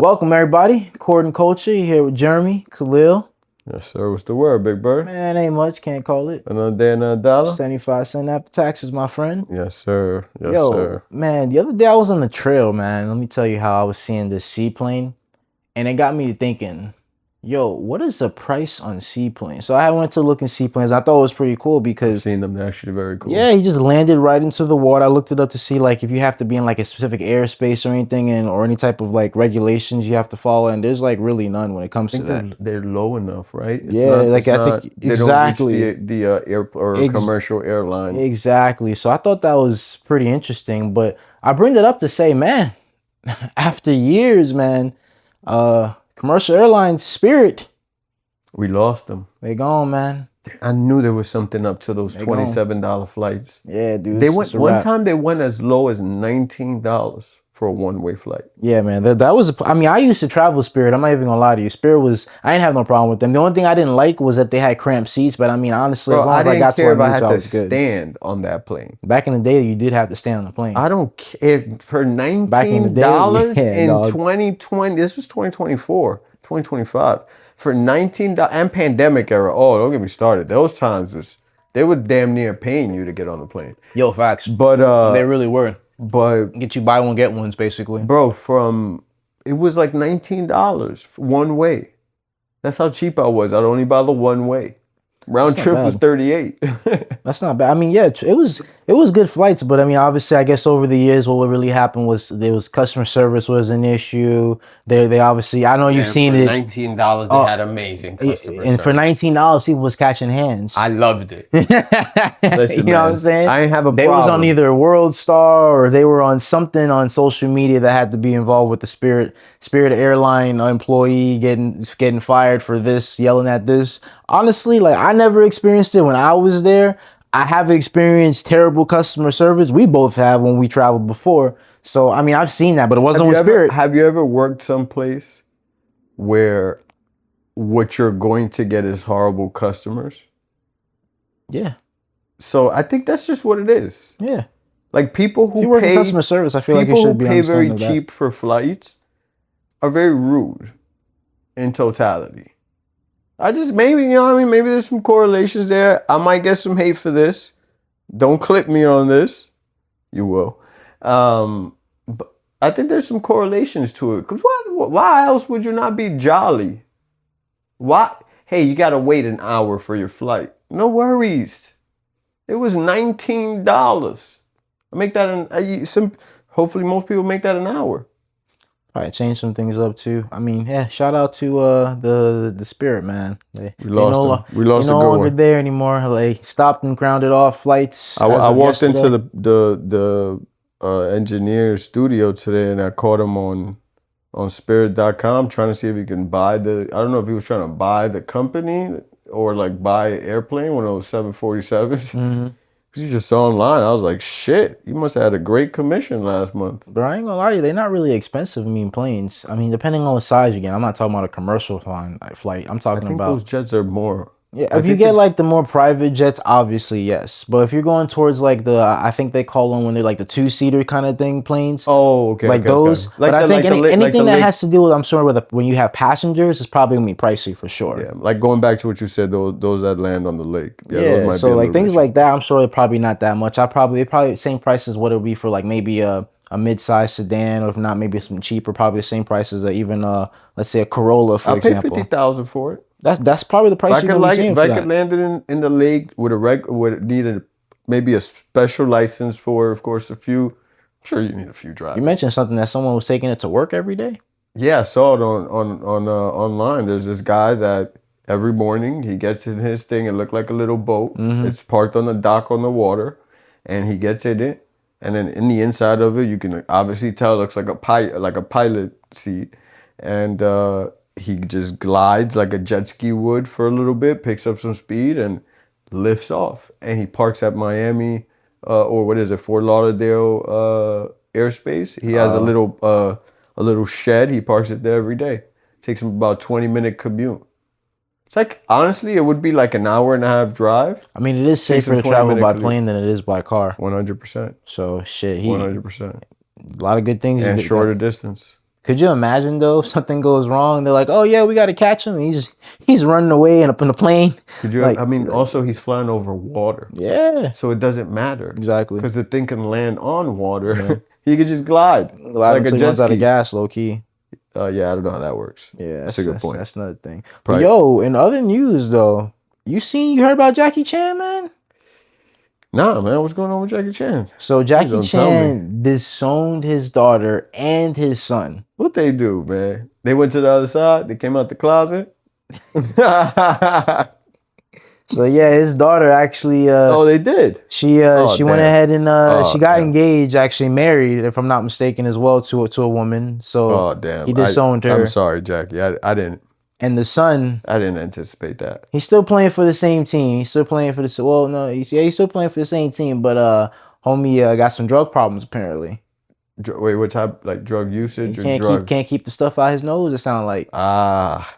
Welcome everybody, Cord and Culture. You here with Jeremy, Khalil. Yes, sir. What's the word, big bird? Man, ain't much, can't call it. Another day, another dollar? 75 cents after taxes, my friend. Yes, sir. Yes, Yo, sir. man, the other day I was on the trail, man. Let me tell you how I was seeing this seaplane, and it got me thinking, yo, what is the price on seaplanes? So I went to look in seaplanes. I thought it was pretty cool I've because seen them. They're actually very cool. yeah, he just landed right into the water. I looked it up to see like if you have to be in like a specific airspace or anything, and or any type of like regulations you have to follow, and there's like really none when it comes I to think that. they're low enough, right? It's Yeah, like I think they exactly. don't reach the air or commercial airline. Exactly. So I thought that was pretty interesting, but I bring it up to say, man, after years, man, commercial airlines, Spirit, We lost them. they gone, man. I knew there was something up to those They gone. $27 flights. Yeah, dude. They it's went just a one wrap. time. They went as low as $19 for a one-way flight. Yeah, man. That was. I mean, I used to travel Spirit. I'm not even gonna lie to you. Spirit was. I didn't have no problem with them. The only thing I didn't like was that they had cramped seats. But I mean, honestly, Bro, as long I as I didn't got to care where if I I needed had to, I to was good. stand on that plane. Back in the day, you did have to stay on the plane. I don't care for Back in the day, $19 yeah, in dog. 2020. This was 2024, 2025 for $19 and pandemic era. Oh, don't get me started. Those times they were damn near paying you to get on the plane. Yo, facts. But They really were. but Get you buy one get ones, basically. bro, it was like $19 for one way. That's how cheap I was. I'd only buy the one way. Round That's not trip was bad. 38. That's not bad. I mean, yeah, it was good flights, but I mean, obviously, I guess over the years, what really happened was there was customer service was an issue. They obviously, I know you've seen it. $19, they had amazing customer And for service. $19, people was catching hands. I loved it. Listen, you know what I'm man, saying? I ain't have a They was on problem. either World Star or they were on something on social media that had to be involved with the Spirit Airline employee getting fired for this, yelling at this. Honestly, like I never experienced it when I was there. I have experienced terrible customer service. We both have when we traveled before. So I mean, I've seen that, but it wasn't with Spirit. Have you ever worked someplace where what you're going to get is horrible customers? Yeah, So I think that's just what it is. yeah. Like people If you who work in pay customer service, I feel like it people should who be pay very understanding of that. cheap for flights are very rude in totality. I just maybe, you know what I mean, maybe there's some correlations there. I might get some hate for this. Don't clip me on this. You will. But I think there's some correlations to it. Because why else would you not be jolly? Why? Hey, you got to wait an hour for your flight. No worries. It was $19. I make that hopefully most people make that an hour. Probably change some things up too. I mean, yeah. Shout out to the Spirit, man. We lost them. We lost no a good longer one. there anymore. They stopped and grounded off flights. I walked yesterday. into the engineer's studio today, and I caught him on Spirit.com trying to see if he can buy I don't know if he was trying to buy the company or like buy an airplane, one of those 747s. Mm-hmm. Because you just saw online. I was like, shit, you must have had a great commission last month. But I ain't gonna lie to you, they're not really expensive. I mean, planes. I mean, depending on the size you get. I'm not talking about a commercial flight. I'm I talking think about those jets are more. yeah. I If you think get it's- like the more private jets, obviously yes. But if you're going towards like I think they call them when they're like the 2-seater kind of thing planes. Oh, okay. Like okay, those, okay. but I think anything that lake- has to do with, I'm sure, when you have passengers, it's probably gonna be pricey for sure. Yeah, like going back to what you said, those that land on the lake. Yeah, those might So be a like little things rich. like that, I'm sure they're probably not that much. They're probably same price as what it would be for like maybe a mid-sized sedan, or if not, maybe some cheaper. Probably the same price as even let's say a Corolla, for I'll pay example. $50,000 for it. That's probably the price you're gonna be seeing If for I that. could land it in the lake with would need maybe a special license for, of course, I'm sure you need a few drivers. You mentioned something that someone was taking it to work every day. Yeah, I saw it on online. There's this guy that every morning he gets in his thing. It looked like a little boat. Mm-hmm. It's parked on the dock on the water, and he gets in it. And then in the inside of it, you can obviously tell it looks like a pilot seat, and he just glides like a jet ski would for a little bit, picks up some speed, and lifts off. And he parks at Miami, or what is it, Fort Lauderdale airspace. He has a little shed. He parks it there every day. Takes him about 20-minute commute. It's like, honestly, it would be like an hour and a half drive. I mean, it is Takes safer him to travel 20-minute by commute. plane than it is by car. 100%. So shit, 100%. a lot of good things. And shorter distance. Could you imagine though if something goes wrong? They're like, "Oh yeah, we got to catch him." And he's running away and up in the plane. Could you? Like, I mean, also he's flying over water, yeah, so it doesn't matter exactly. because the thing can land on water. Yeah. He could just glide like a until he jet runs out of ski. gas, low key. Yeah, I don't know how that works. Yeah, that's a good point. That's another thing. But Probably- yo, in other news though, you heard about Jackie Chan, man? Nah, man, what's going on with Jackie Chan? So Jackie don't tell me. Chan disowned his daughter and his son. What they do, man? They went to the other side. They came out the closet. So yeah, his daughter actually. Oh, they did. She went damn. ahead and she got damn. engaged, actually married, if I'm not mistaken, as well to a woman. So Oh, damn. he disowned her. I'm sorry, Jackie. I didn't And the son, anticipate that. he's still playing for the same team. He's still playing for the well, no, he's still playing for the same team, but homie got some drug problems apparently. Wait, what type? Like drug usage He or can't keep the stuff out his nose. It sounds like. Ah,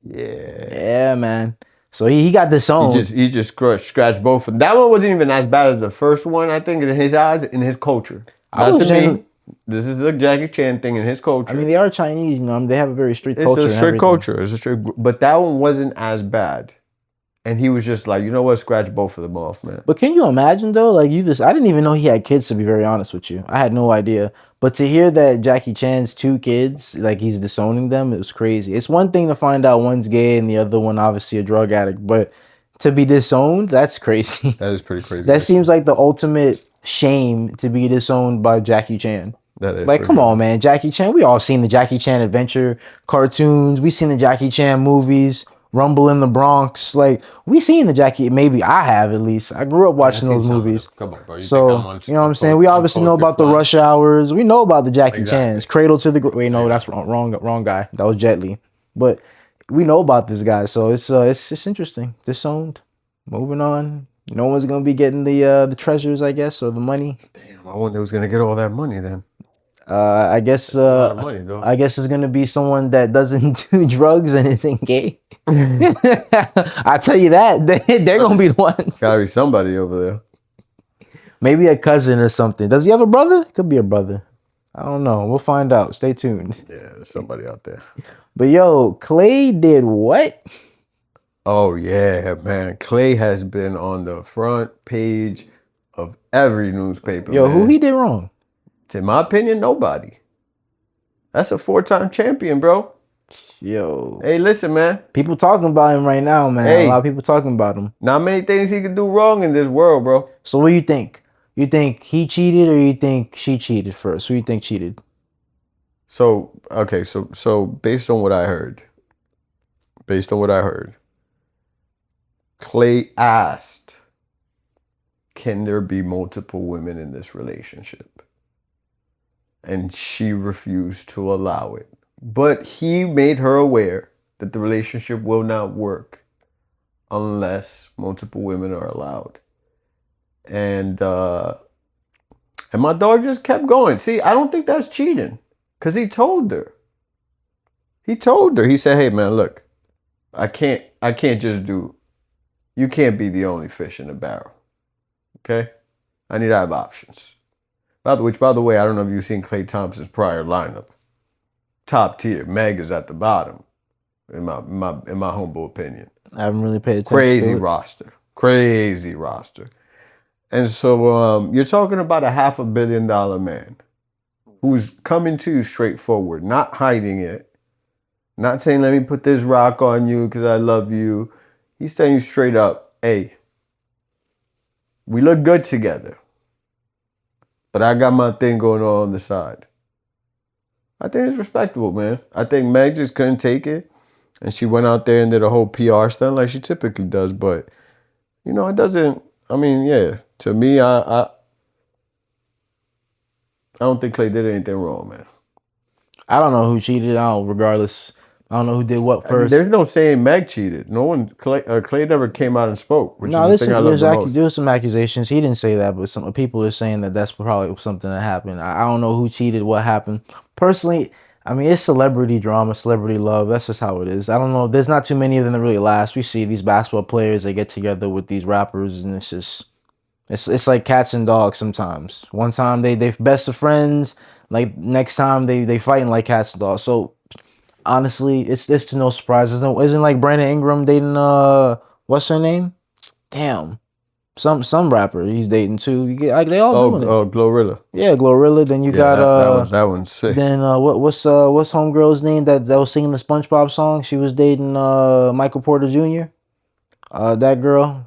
yeah. Yeah, man. So he got disowned. He just scratched both of them. That one wasn't even as bad as the first one. I think in his eyes, in his culture. Not to me. This is a Jackie Chan thing in his culture. I mean, they are Chinese, you know. I mean, they have a very strict It's culture. a and strict everything. culture. It's a strict, but that one wasn't as bad. And he was just like, you know what, scratch both of them off, man. But can you imagine though? Like I didn't even know he had kids, to be very honest with you. I had no idea. But to hear that Jackie Chan's 2 kids, like he's disowning them, it was crazy. It's one thing to find out one's gay and the other one obviously a drug addict, but to be disowned, that's crazy. That is pretty crazy. That seems like the ultimate shame, to be disowned by Jackie Chan. That is Like, come on, man. Jackie Chan. We all seen the Jackie Chan adventure cartoons. We seen the Jackie Chan movies, Rumble in the Bronx. Like, we seen the Jackie. Maybe I have, at least. I grew up watching those movies. Come on, bro. You So, you know what I'm saying? We obviously know about the Rush Hours. We know about the Jackie Chans. Cradle to the... Wait, no, that's wrong guy. That was Jet Li. But we know about this guy. So, it's interesting. Disowned. Moving on. No one's going to be getting the treasures, I guess, or the money. Damn, I wonder who's going to get all that money then. I guess a lot of money, though. I guess it's gonna be someone that doesn't do drugs and isn't gay. I tell you that they're gonna be the ones. Gotta be somebody over there. Maybe a cousin or something. Does he have a brother? Could be a brother. I don't know. We'll find out. Stay tuned. Yeah, there's somebody out there. But yo, Clay did what? Oh yeah, man. Clay has been on the front page of every newspaper. Yo, man. who he did wrong? In my opinion, nobody. That's a 4-time champion, bro. Yo, Hey, listen, man. people talking about him right now, man. Hey. A lot of people talking about him. Not many things he could do wrong in this world, bro. So what do you think? You think he cheated or you think she cheated first? Who you think cheated? So, okay, so based on what I heard, Clay asked, can there be multiple women in this relationship? And she refused to allow it. But he made her aware that the relationship will not work unless multiple women are allowed. And my dog just kept going. See, I don't think that's cheating. Because he told her. He said, hey man, look, I can't just do, you can't be the only fish in the barrel. Okay? I need to have options. By the way, I don't know if you've seen Klay Thompson's prior lineup. Top tier. Meg is at the bottom, in my humble opinion. I haven't really paid attention. Crazy roster. And so you're talking about a $500 million man who's coming to you straightforward, not hiding it, not saying, let me put this rock on you because I love you. He's telling you straight up, hey, we look good together, but I got my thing going on the side. I think it's respectable, man. I think Meg just couldn't take it, and she went out there and did a whole PR stunt like she typically does. But, you know, it doesn't, I mean, yeah, to me, I don't think Clay did anything wrong, man. I don't know who cheated. Regardless, I don't know who did what first. I mean, there's no saying Meg cheated. No one, Clay never came out and spoke, which No, is the thing I love the most. there was some accusations. He didn't say that, but some people are saying that that's probably something that happened. I don't know who cheated, what happened. Personally, I mean, it's celebrity drama, celebrity love. That's just how it is. I don't know. There's not too many of them that really last. We see these basketball players, they get together with these rappers, and it's It's like cats and dogs sometimes. One time they best of friends, like next time they fighting like cats and dogs. So honestly, it's to no surprise. Isn't like Brandon Ingram dating what's her name? Damn. Some rapper he's dating too. You get like they all doing it. Oh, Glorilla. Yeah, Glorilla. Then you Yeah, got that one's sick. then what's homegirl's name that was singing the SpongeBob song? She was dating Michael Porter Jr. That girl.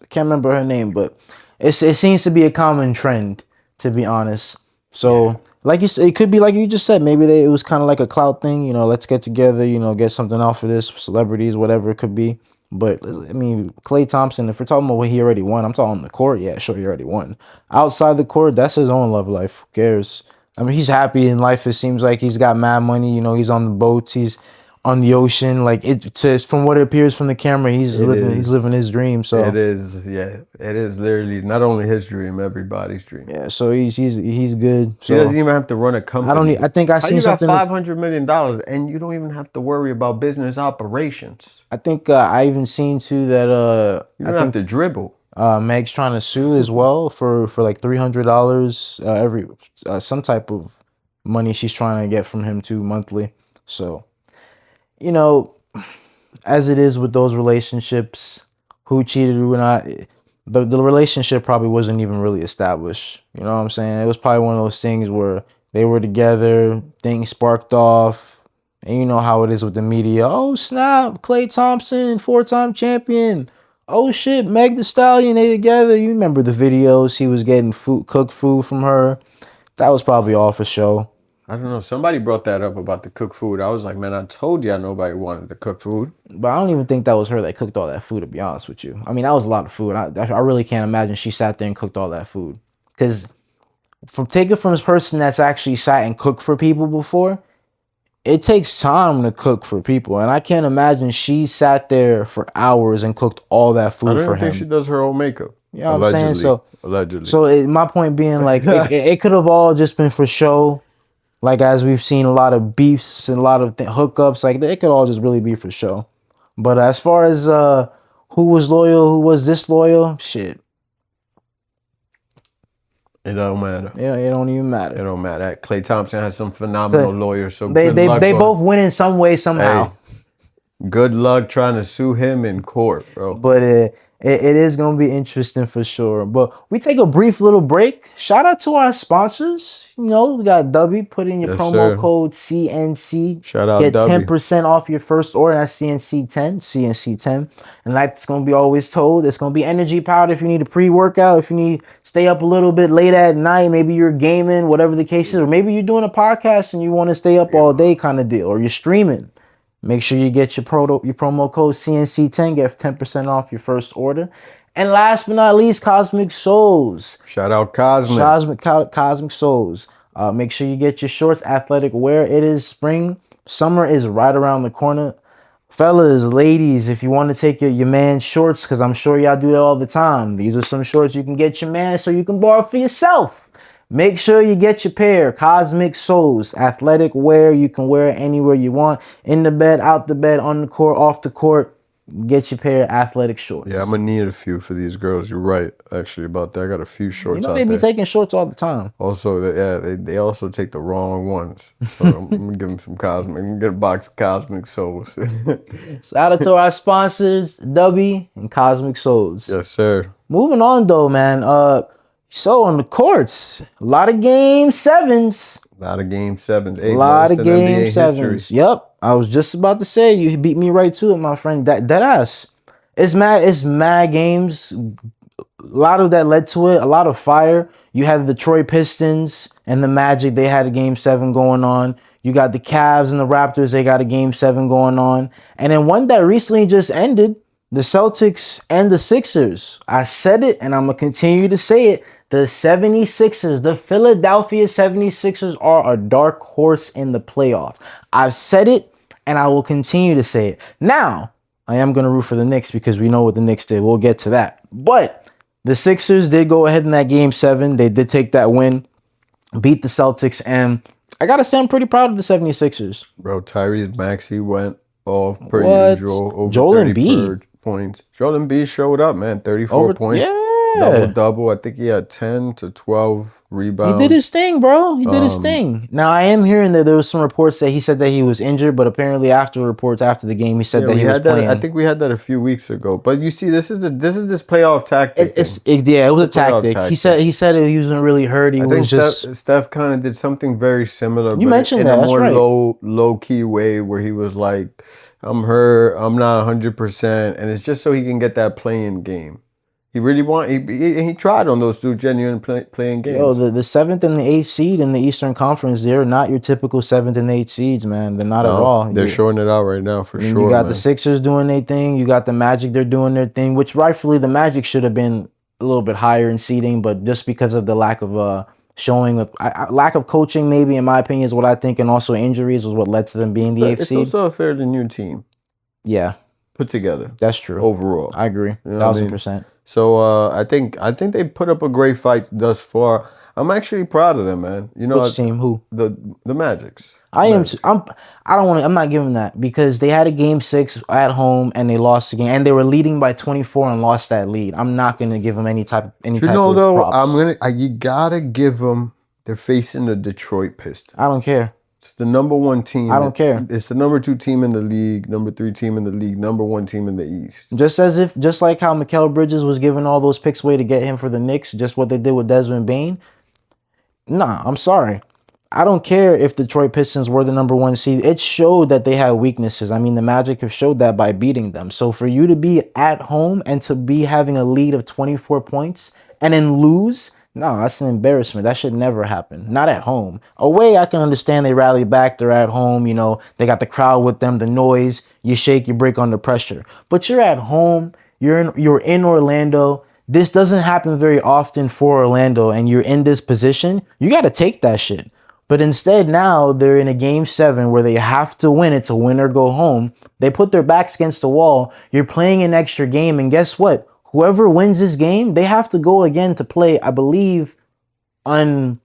I can't remember her name, but it seems to be a common trend, to be honest. So like you said, it could be like you just said. Maybe it was kind of like a clout thing. You know, let's get together. You know, get something out for this. Celebrities, whatever it could be. But I mean, Klay Thompson. If we're talking about what he already won, I'm talking on the court. Yeah, sure, he already won. Outside the court, that's his own love life. Who cares? I mean, he's happy in life. It seems like he's got mad money. You know, he's on the boats. He's on the ocean. Like from what it appears from the camera, he's living his dream. So it is, yeah, it is literally not only his dream, everybody's dream. yeah, so he's good. So He doesn't even have to run a company. I think I How seen you got something. $500 million and you don't even have to worry about business operations. I think I even seen too that You don't have to dribble. Meg's trying to sue as well for like $300 every some type of money she's trying to get from him too monthly. So you know, as it is with those relationships, who cheated, who not, the relationship probably wasn't even really established. You know what I'm saying? It was probably one of those things where they were together, things sparked off, and you know how it is with the media. Oh snap, Klay Thompson, 4-time champion. Oh shit, Meg Thee Stallion, they together. You remember the videos? He was getting cooked food from her. That was probably all for show. I don't know. Somebody brought that up about the cooked food. I was like, man, I told you nobody wanted to cook food. But I don't even think that was her that cooked all that food, to be honest with you. I mean, that was a lot of food. I really can't imagine she sat there and cooked all that food. Because take it from this person that's actually sat and cooked for people before, it takes time to cook for people. And I can't imagine she sat there for hours and cooked all that food for him. I don't think she does her own makeup. You know what I'm saying? Allegedly. So my point being, like, it could have all just been for show. Like, as we've seen a lot of beefs and a lot of hookups, like, it could all just really be for show. But as far as who was loyal, who was disloyal, shit. It don't matter. Yeah, it don't even matter. It don't matter. Klay Thompson has some phenomenal lawyers, so they both win in some way, somehow. Hey, good luck trying to sue him in court, bro. But it is going to be interesting for sure. But we take a brief little break. Shout out to our sponsors. You know, we got W. Put in your promo code CNC. Shout out Get W. 10% off your first order. That's CNC10. And like it's going to be always told, it's going to be energy powder if you need a pre-workout, if you need stay up a little bit late at night, maybe you're gaming, whatever the case is, or maybe you're doing a podcast and you want to stay up all day kind of deal, or you're streaming. Make sure you get your promo code CNC10. Get 10% off your first order. And last but not least, Cosmic Souls. Shout out Cosmic. Cosmic Souls. Make sure you get your shorts, athletic wear. It is spring. Summer is right around the corner. Fellas, ladies, if you want to take your man's shorts, because I'm sure y'all do that all the time. These are some shorts you can get your man so you can borrow for yourself. Make sure you get your pair. Cosmic Souls. Athletic wear. You can wear it anywhere you want. In the bed, out the bed, on the court, off the court. Get your pair of athletic shorts. Yeah, I'm going to need a few for these girls. You're right, actually, about that. I got a few shorts out there. They be there. taking shorts all the time. Also, they also take the wrong ones. So I'm going to give them some Cosmic. I'm going to get a box of Cosmic Souls. Shout out to our sponsors, W and Cosmic Souls. Yes, sir. Moving on, though, man. So on the courts, a lot of game sevens. A lot of game sevens. A lot of game sevens. Yep. I was just about to say, you beat me right to it, my friend. That ass. It's mad games. A lot of that led to it. A lot of fire. You had the Detroit Pistons and the Magic. They had a game 7 going on. You got the Cavs and the Raptors. They got a game 7 going on. And then one that recently just ended, the Celtics and the Sixers. I said it and I'm going to continue to say it. The 76ers, the Philadelphia 76ers are a dark horse in the playoffs. I've said it and I will continue to say it. Now, I am going to root for the Knicks because we know what the Knicks did. We'll get to that. But the Sixers did go ahead in that game 7. They did take that win, beat the Celtics, and I got to say I'm pretty proud of the 76ers. Bro, Tyrese Maxey went off per usual. Over Joel 30 Embiid points. Joel Embiid showed up, man. 34 points. Yeah. double. I think he had 10 to 12 He rebounds. did his thing, bro. He did his thing. Now, I am hearing that there was some reports that he said that he was injured, but apparently after reports after the game, he said that he was playing. I think we had that a few weeks ago. But you see, this is this playoff tactic. It was a tactic. He said he wasn't really hurt. He was just Steph kind of did something very similar. You mentioned in that. a That's more right. low key way where he was like, "I'm hurt. I'm not 100%," and it's just so he can get that playing game. He really he tried on those two genuine playing games. Yo, the 7th and the 8th seed in the Eastern Conference, they're not your typical 7th and 8th seeds, man. They're not at all. They're showing it out right now for sure. You got man. the Sixers doing their thing. You got the Magic, they're doing their thing, which rightfully the Magic should have been a little bit higher in seeding, but just because of the lack of showing of lack of coaching, maybe in my opinion, is what I think, and also injuries was what led to them being the 8th seed. It's also a fairly new team. Yeah, put together. That's true. Overall, I agree, 1,000%. So I think they put up a great fight thus far. I'm actually proud of them, man. You know, which team? Who? The Magics. I'm not giving that because they had a game 6 at home and they lost the game and they were leading by 24 and lost that lead. I'm not gonna give them any type of props. You gotta give them. They're facing the Detroit Pistons. I don't care. It's the number 1 team. I don't care. It's the number 2 team in the league, number 3 team in the league, number 1 team in the East. Just like how Mikal Bridges was giving all those picks away to get him for the Knicks, just what they did with Desmond Bane. Nah, I'm sorry. I don't care if the Detroit Pistons were the number 1 seed. It showed that they had weaknesses. I mean, the Magic have showed that by beating them. So for you to be at home and to be having a lead of 24 points and then lose, no, that's an embarrassment. That should never happen. Not at home. Away, I can understand they rally back. They're at home. You know, they got the crowd with them, the noise. You shake, you break under pressure. But you're at home. You're in Orlando. This doesn't happen very often for Orlando, and you're in this position. You got to take that shit. But instead, now they're in a game 7 where they have to win it to win or go home. They put their backs against the wall. You're playing an extra game, and guess what? Whoever wins this game, they have to go again to play, I believe, on,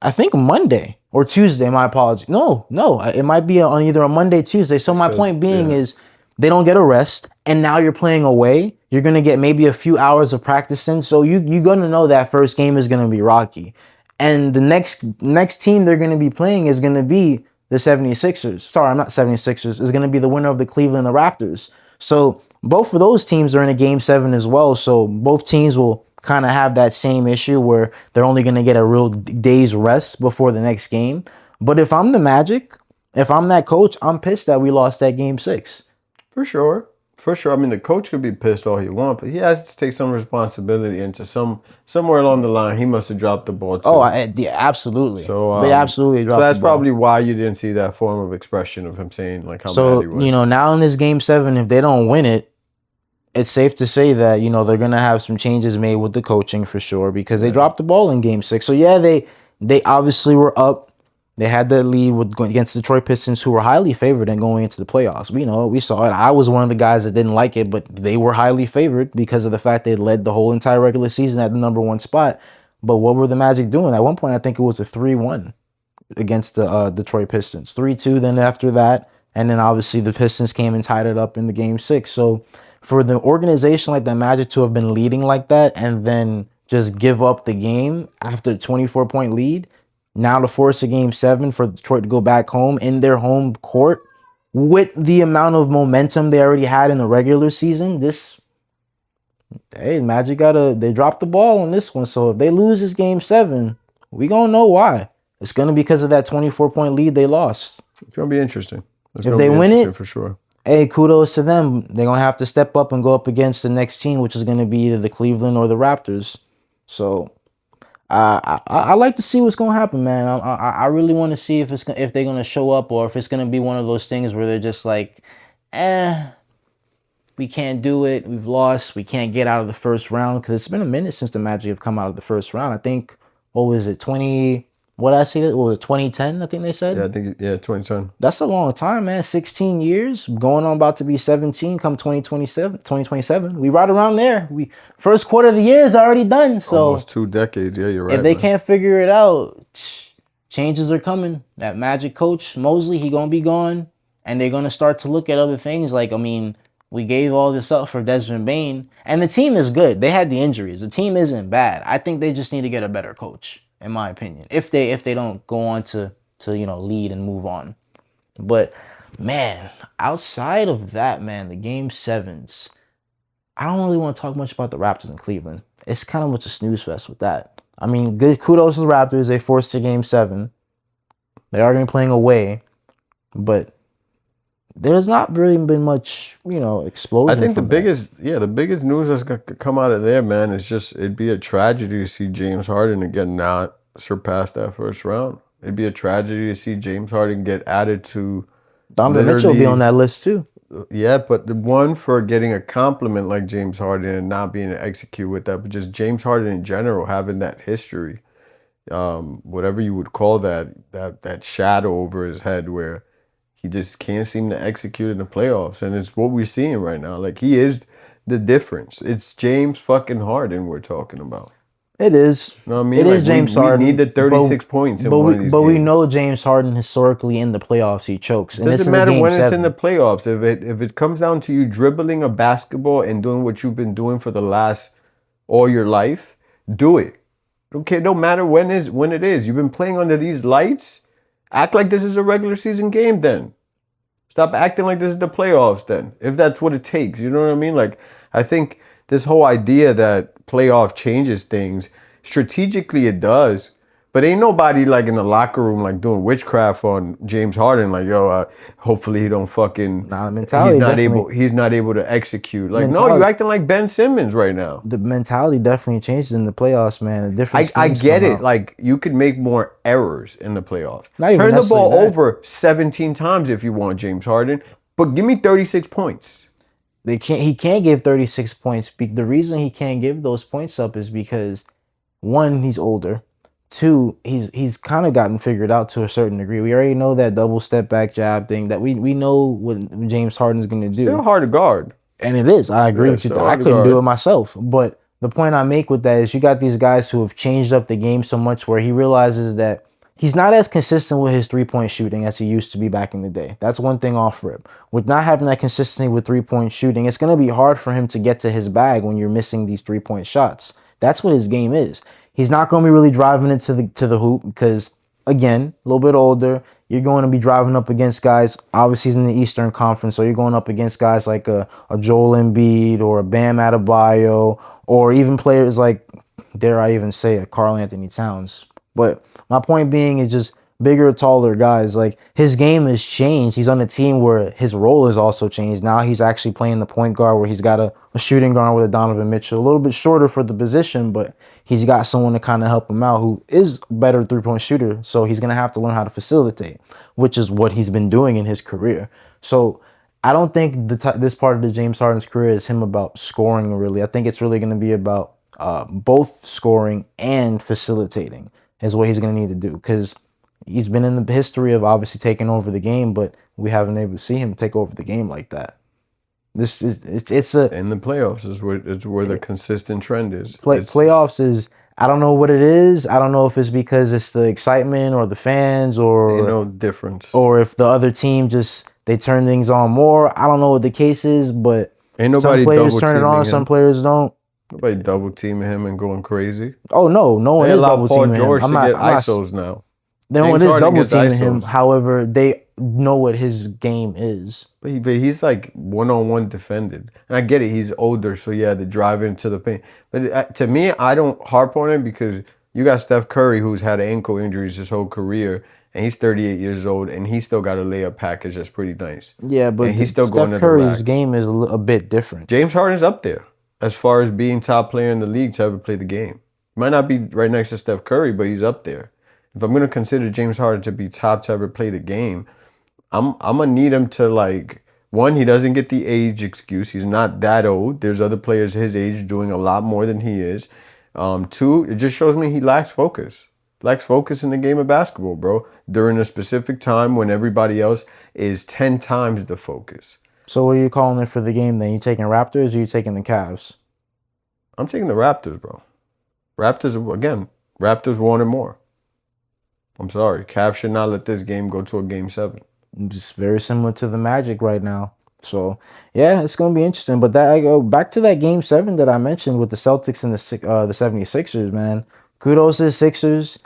I think, Monday or Tuesday. My apologies. No, it might be on either a Monday, Tuesday. So my point being is they don't get a rest, and now you're playing away. You're going to get maybe a few hours of practicing. So you're going to know that first game is going to be rocky. And the next team they're going to be playing is going to be the 76ers. Sorry, I'm not 76ers. It's going to be the winner of the Cleveland and the Raptors. So both of those teams are in a game 7 as well. So both teams will kind of have that same issue where they're only going to get a real day's rest before the next game. But if I'm the Magic, if I'm that coach, I'm pissed that we lost that game 6. For sure. I mean, the coach could be pissed all he wants, but he has to take some responsibility into somewhere along the line. He must have dropped the ball too. Oh, yeah, absolutely. So they absolutely dropped. So that's the ball. probably why you didn't see that form of expression of him saying like how mad he was. So you know, now in this game 7, if they don't win it, it's safe to say that they're gonna have some changes made with the coaching for sure because they dropped the ball in game 6. So yeah, they obviously were up. They had that lead against the Detroit Pistons, who were highly favored in going into the playoffs. We saw it. I was one of the guys that didn't like it, but they were highly favored because of the fact they led the whole entire regular season at the number 1 spot. But what were the Magic doing? At one point, I think it was a 3-1 against the Detroit Pistons. 3-2 then after that. And then obviously the Pistons came and tied it up in the game 6. So for the organization like the Magic to have been leading like that and then just give up the game after a 24-point lead, now to force a game 7 for Detroit to go back home in their home court with the amount of momentum they already had in the regular season, Magic they dropped the ball on this one. So if they lose this game 7, we gonna know why. It's gonna be because of that 24-point lead they lost. It's gonna be interesting. If they win it, for sure. Hey, kudos to them. They're gonna have to step up and go up against the next team, which is gonna be either the Cleveland or the Raptors. So I like to see what's gonna happen, man. I really want to see if they're gonna show up or if it's gonna be one of those things where they're just like, we can't do it. We've lost. We can't get out of the first round because it's been a minute since the Magic have come out of the first round. I think what was it 2010? I think they said. Yeah, I think 2010. That's a long time, man. 16 years, going on about to be 17. Come 2027, we right around there. First quarter of the year is already done. So almost 2 decades. Yeah, you're right. If they can't figure it out, changes are coming. That Magic coach Mosley, he gonna be gone, and they're gonna start to look at other things. Like, I mean, we gave all this up for Desmond Bain, and the team is good. They had the injuries. The team isn't bad. I think they just need to get a better coach, in my opinion. If they don't go on to lead and move on. But man, outside of that, man, the game sevens, I don't really want to talk much about the Raptors in Cleveland. It's kind of much a snooze fest with that. I mean, good kudos to the Raptors. They forced to game seven. They are going to be playing away, but there's not really been much, explosion. I think the biggest news that's gonna come out of there, man, is just it'd be a tragedy to see James Harden again not surpass that first round. It'd be a tragedy to see James Harden get added to. Donovan Mitchell will be on that list too. Yeah, but the one for getting a compliment like James Harden and not being able to execute with that, but just James Harden in general having that history, whatever you would call that shadow over his head where he just can't seem to execute in the playoffs, and it's what we're seeing right now. Like, he is the difference. It's James fucking Harden we're talking about. It is. You know what I mean? It is James Harden. We need the 36 points in one of these games. We know James Harden historically in the playoffs he chokes. It doesn't matter when it's in the playoffs. If it comes down to you dribbling a basketball and doing what you've been doing for the last all your life, do it. Okay, no matter when it is. You've been playing under these lights. Act like this is a regular season game then. Stop acting like this is the playoffs then, if that's what it takes. You know what I mean? Like, I think this whole idea that playoff changes things, strategically it does, but ain't nobody like in the locker room like doing witchcraft on James Harden, like, yo, hopefully he don't fucking he's not able to execute. Like, no, you acting like Ben Simmons right now. The mentality definitely changes in the playoffs, man. I get it. Like, you could make more errors in the playoffs. Turn the ball over 17 times if you want, James Harden, but give me 36 points. He can't give 36 points. The reason he can't give those points up is because, one, he's older. Two, he's kind of gotten figured out to a certain degree. We already know that double step back jab thing that we know what James Harden's going to do. Still hard to guard. And it is. I agree with you. I couldn't do it myself. But the point I make with that is you got these guys who have changed up the game so much where he realizes that he's not as consistent with his three-point shooting as he used to be back in the day. That's one thing off rip. With not having that consistency with three-point shooting, it's going to be hard for him to get to his bag when you're missing these three-point shots. That's what his game is. He's not going to be really driving it to the hoop because, again, a little bit older. You're going to be driving up against guys. Obviously, he's in the Eastern Conference, so you're going up against guys like a Joel Embiid or a Bam Adebayo, or even players like, dare I even say, a Karl Anthony Towns. But my point being is just bigger, taller guys. Like, his game has changed. He's on a team where his role has also changed. Now he's actually playing the point guard where he's got a shooting guard with a Donovan Mitchell. A little bit shorter for the position, but he's got someone to kind of help him out who is a better three-point shooter. So he's going to have to learn how to facilitate, which is what he's been doing in his career. So I don't think this part of the James Harden's career is him about scoring, really. I think it's really going to be about both scoring and facilitating is what he's going to need to do, because he's been in the history of obviously taking over the game, but we haven't been able to see him take over the game like that. This is it's in the playoffs is where the consistent trend is. Playoffs is, I don't know what it is. I don't know if it's because it's the excitement or the fans or ain't no difference, or if the other team just they turn things on more. I don't know what the case is, but ain't nobody some players turn it on, some players don't. Nobody double teaming him and going crazy. Oh no one is double teaming him. I'm not ISOs now. No one is double teaming him. However, they know what his game is. But he's like one-on-one defended. And I get it. He's older, so yeah, the drive into the paint. But to me, I don't harp on it because you got Steph Curry, who's had ankle injuries his whole career, and he's 38 years old, and he still got a layup package that's pretty nice. Yeah, but he's still Steph Curry's game is a bit different. James Harden's up there as far as being top player in the league to ever play the game. Might not be right next to Steph Curry, but he's up there. If I'm going to consider James Harden to be top to ever play the game, I'm going to need him to, like, one, he doesn't get the age excuse. He's not that old. There's other players his age doing a lot more than he is. Two, it just shows me he lacks focus. Lacks focus in the game of basketball, bro, during a specific time when everybody else is 10 times the focus. So what are you calling it for the game then? You taking Raptors or you taking the Cavs? I'm taking the Raptors, bro. Raptors wanted more. I'm sorry. Cavs should not let this game go to a game 7. Just very similar to the Magic right now. So yeah, it's gonna be interesting. But that I go back to that game 7 that I mentioned with the Celtics and the 76ers, man. Kudos to the Sixers.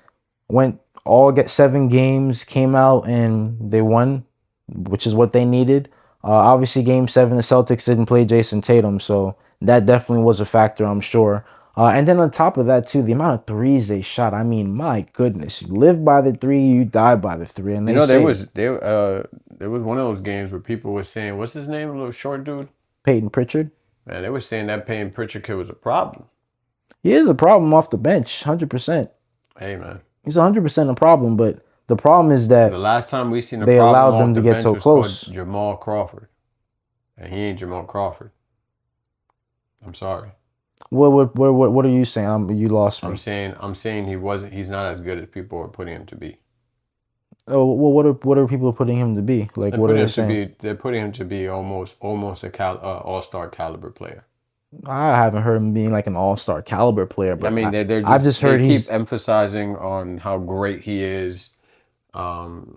Went all get 7 games, came out and they won, which is what they needed. Obviously, game 7, the Celtics didn't play Jason Tatum, so that definitely was a factor, I'm sure. And then on top of that, too, the amount of threes they shot. I mean, my goodness, you live by the 3, you die by the 3. And You they know, say there was one of those games where people were saying, what's his name, a little short dude? Peyton Pritchard, Man, they were saying that Payne Pritchard kid was a problem. he is a problem off the bench, 100%. Hey, man. He's 100% a problem, but the problem is The that last time we seen a they problem allowed off them the to get bench so was close. called Jamal Crawford. And he ain't Jamal Crawford. I'm sorry. What are you saying? You lost me. I'm saying he's not as good as people are putting him to be. Oh, well, what are people putting him to be? Like, what are they saying? They're putting him to be almost a all-star caliber player. I haven't heard him being like an all-star caliber player, but I mean, I've just heard they he's keep emphasizing on how great he is,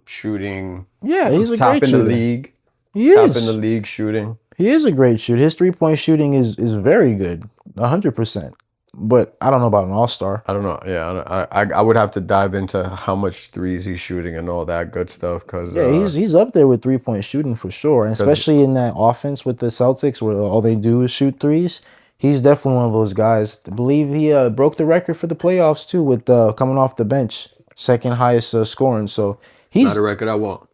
shooting. he's a top great in shooter. the league. He Top in is. the league shooting. He is a great shooter. His 3-point shooting is very good, 100%. But I don't know about an all-star. I don't know. Yeah, I would have to dive into how much threes he's shooting and all that good stuff. Cause Yeah, he's up there with 3-point shooting for sure, and especially in that offense with the Celtics where all they do is shoot threes. He's definitely one of those guys. I believe he broke the record for the playoffs too with coming off the bench, second highest scoring. So not a record I want.